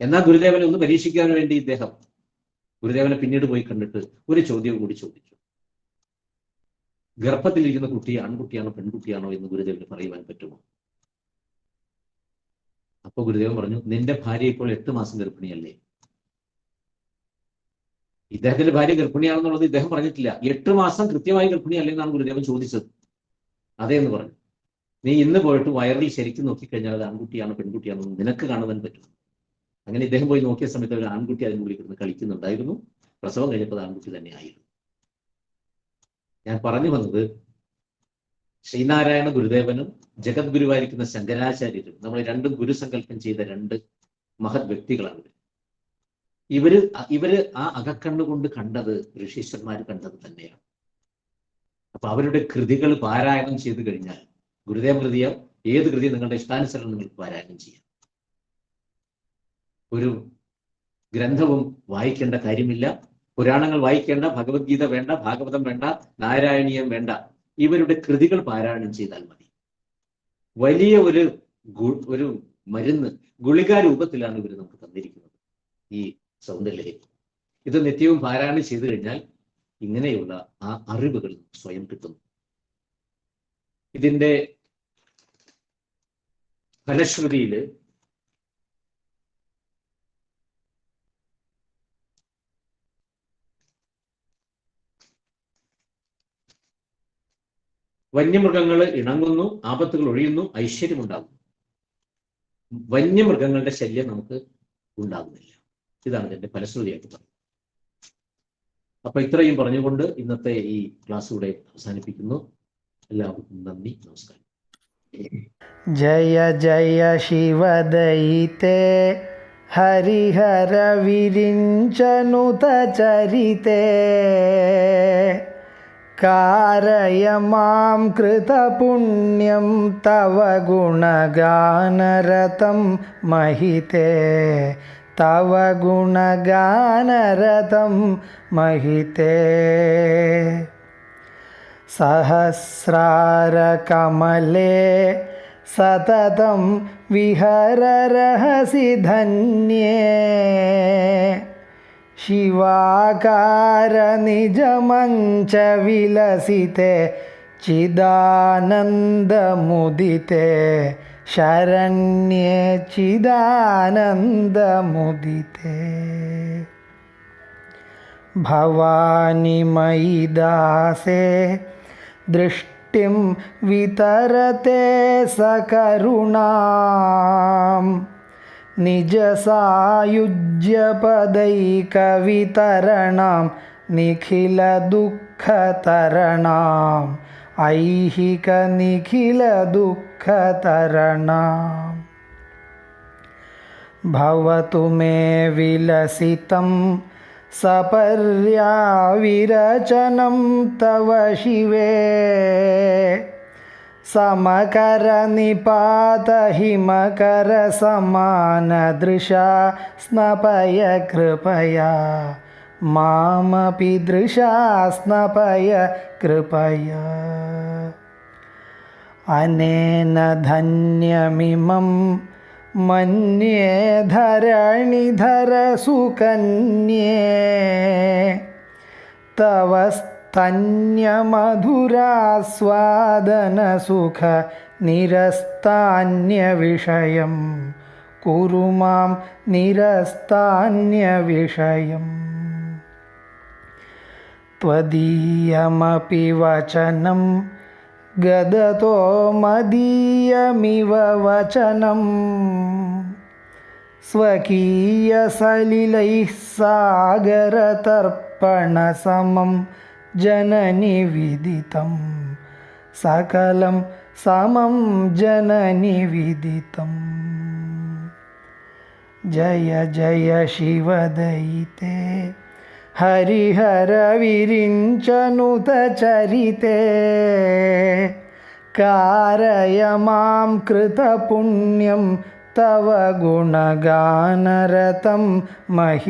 എന്നാൽ ഗുരുദേവനെ ഒന്ന് പരീക്ഷിക്കാൻ വേണ്ടി ഗുരുദേവനെ പിന്നീട് പോയി കണ്ടിട്ട് ഒരു ചോദ്യം കൂടി ചോദിച്ചു. ഗർഭത്തിലിരിക്കുന്ന കുട്ടി ആൺകുട്ടിയാണോ പെൺകുട്ടിയാണോ എന്ന് ഗുരുദേവന് പറയുവാൻ പറ്റുമോ? അപ്പൊ ഗുരുദേവൻ പറഞ്ഞു, നിന്റെ ഭാര്യ ഇപ്പോൾ 8 മാസം ഗർഭിണിയല്ലേ? ഇദ്ദേഹത്തിന്റെ ഭാര്യ ഗർഭിണിയാണെന്നുള്ളത് ഇദ്ദേഹം പറഞ്ഞിട്ടില്ല. 8 മാസം കൃത്യമായി ഗർഭിണിയല്ലേ എന്നാണ് ഗുരുദേവൻ ചോദിച്ചത്. അതേ എന്ന് പറഞ്ഞു. നീ ഇന്ന് പോയിട്ട് വയറിൽ ശരിക്കും നോക്കിക്കഴിഞ്ഞാൽ അത് ആൺകുട്ടിയാണോ പെൺകുട്ടിയാണോ എന്ന് നിനക്ക് കാണുവാൻ പറ്റും. അങ്ങനെ ഇദ്ദേഹം പോയി നോക്കിയ സമയത്ത് ഒരു ആൺകുട്ടി അതിനുള്ളിൽ കിടന്ന് കളിക്കുന്നുണ്ടായിരുന്നു. പ്രസവം കഴിഞ്ഞപ്പോൾ അത് ആൺകുട്ടി തന്നെ ആയിരുന്നു. ഞാൻ പറഞ്ഞു വന്നത്, ശ്രീനാരായണ ഗുരുദേവനും ജഗദ്ഗുരുവായിരിക്കുന്ന ശങ്കരാചാര്യരും നമ്മൾ രണ്ടും ഗുരുസങ്കല്പം ചെയ്ത 2 മഹത് വ്യക്തികളാണ്. ഇവര് ആ അകക്കണ്ണുകൊണ്ട് കണ്ടത് ഋഷീശ്വരന്മാർ കണ്ടത് തന്നെയാണ്. അപ്പൊ അവരുടെ കൃതികൾ പാരായണം ചെയ്തു കഴിഞ്ഞാൽ, ഗുരുദേവ കൃതിയോ ഏത് കൃതി നിങ്ങളുടെ ഇഷ്ടാനുസരണം നിങ്ങൾക്ക് പാരായണം ചെയ്യാം. ഒരു ഗ്രന്ഥവും വായിക്കേണ്ട കാര്യമില്ല. പുരാണങ്ങൾ വായിക്കേണ്ട, ഭഗവത്ഗീത വേണ്ട, ഭാഗവതം വേണ്ട, നാരായണീയം വേണ്ട. ഇവരുടെ കൃതികൾ പാരായണം ചെയ്താൽ മതി. വലിയ ഒരു മരുന്ന് ഗുളികാ രൂപത്തിലാണ് ഇവർ നമുക്ക് തന്നിരിക്കുന്നത് ഈ സൗന്ദര്യലഹരി. ഇത് നിത്യവും പാരായണം ചെയ്തു കഴിഞ്ഞാൽ ഇങ്ങനെയുള്ള ആ അറിവുകൾ സ്വയം കിട്ടുന്നു. ഇതിന്റെ ഫലശ്രുതിയില് വന്യമൃഗങ്ങൾ ഇണങ്ങുന്നു, ആപത്തുകൾ ഒഴിയുന്നു, ഐശ്വര്യമുണ്ടാകുന്നു. വന്യമൃഗങ്ങളുടെ ശല്യം നമുക്ക് ഉണ്ടാകുന്നില്ല. ഇതാണ് ഇതിന്റെ ഫലശ്രുതിയായിട്ട് പറയുന്നത്. അപ്പൊ ഇത്രയും പറഞ്ഞുകൊണ്ട് ഇന്നത്തെ ഈ ക്ലാസ് ഇവിടെ അവസാനിപ്പിക്കുന്നു. എല്ലാവർക്കും നന്ദി, നമസ്കാരം. ജയ ജയ ശിവദയിതേ ഹരിഹര വിരിഞ്ചനുത ചരിതേ കാരയ മാം കൃതപുണ്യം തവ ഗുണഗാനരതം മഹിതേ തവ ഗുണഗാനരതം മഹിതേ സഹസ്രാരകമലേ സതതം വിഹരരഹസി ധന്യേ ശിവാകാര നിജമഞ്ച വിലസിതേ ചിദാനന്ദമുദിതേ ശരണ്യേ ചിദാനന്ദമുദിതേ ഭവാനി മയി ദാസേ ദൃഷ്ടിം വിതരത്തെ സകരുണാം നിജസായുജ്യപദൈകവിതരണാം നിഖിലദുഃഖതരണാം ഐഹിക നിഖിലദുഃഖതരണാം ഭവതു മേ വിലസിതം സപര്യാവിരചനം തവ ശിവേ സമകര നിപാത ഹിമകര സമാനദൃശാ സ്നപയ കൃപയാ മാമപി ദൃശാ സ്നപയ കൃപയാ അനേന ധന്യമിമം മന്യേ ധരണിധര സുകന്യേ തവ സ്തന്യമധുരാസ്വാദനസുഖ നിരസ്താന്യവിഷയം കുരു മാം നിരസ്താന്യവിഷയം ത്വദീയമപി വചനം ഗദതോ മദീയമിവ വചനം സ്വകീയസലിലൈഃ സാഗരതർപ്പണസമം ജനനി വിദിതം സകലം സമം ജനനി വിദിതം जय जय शिवदयिते हरिहरविरिञ्चनुतचरिते कारय मां कृतपुण्यं तव गुणगानरतं महि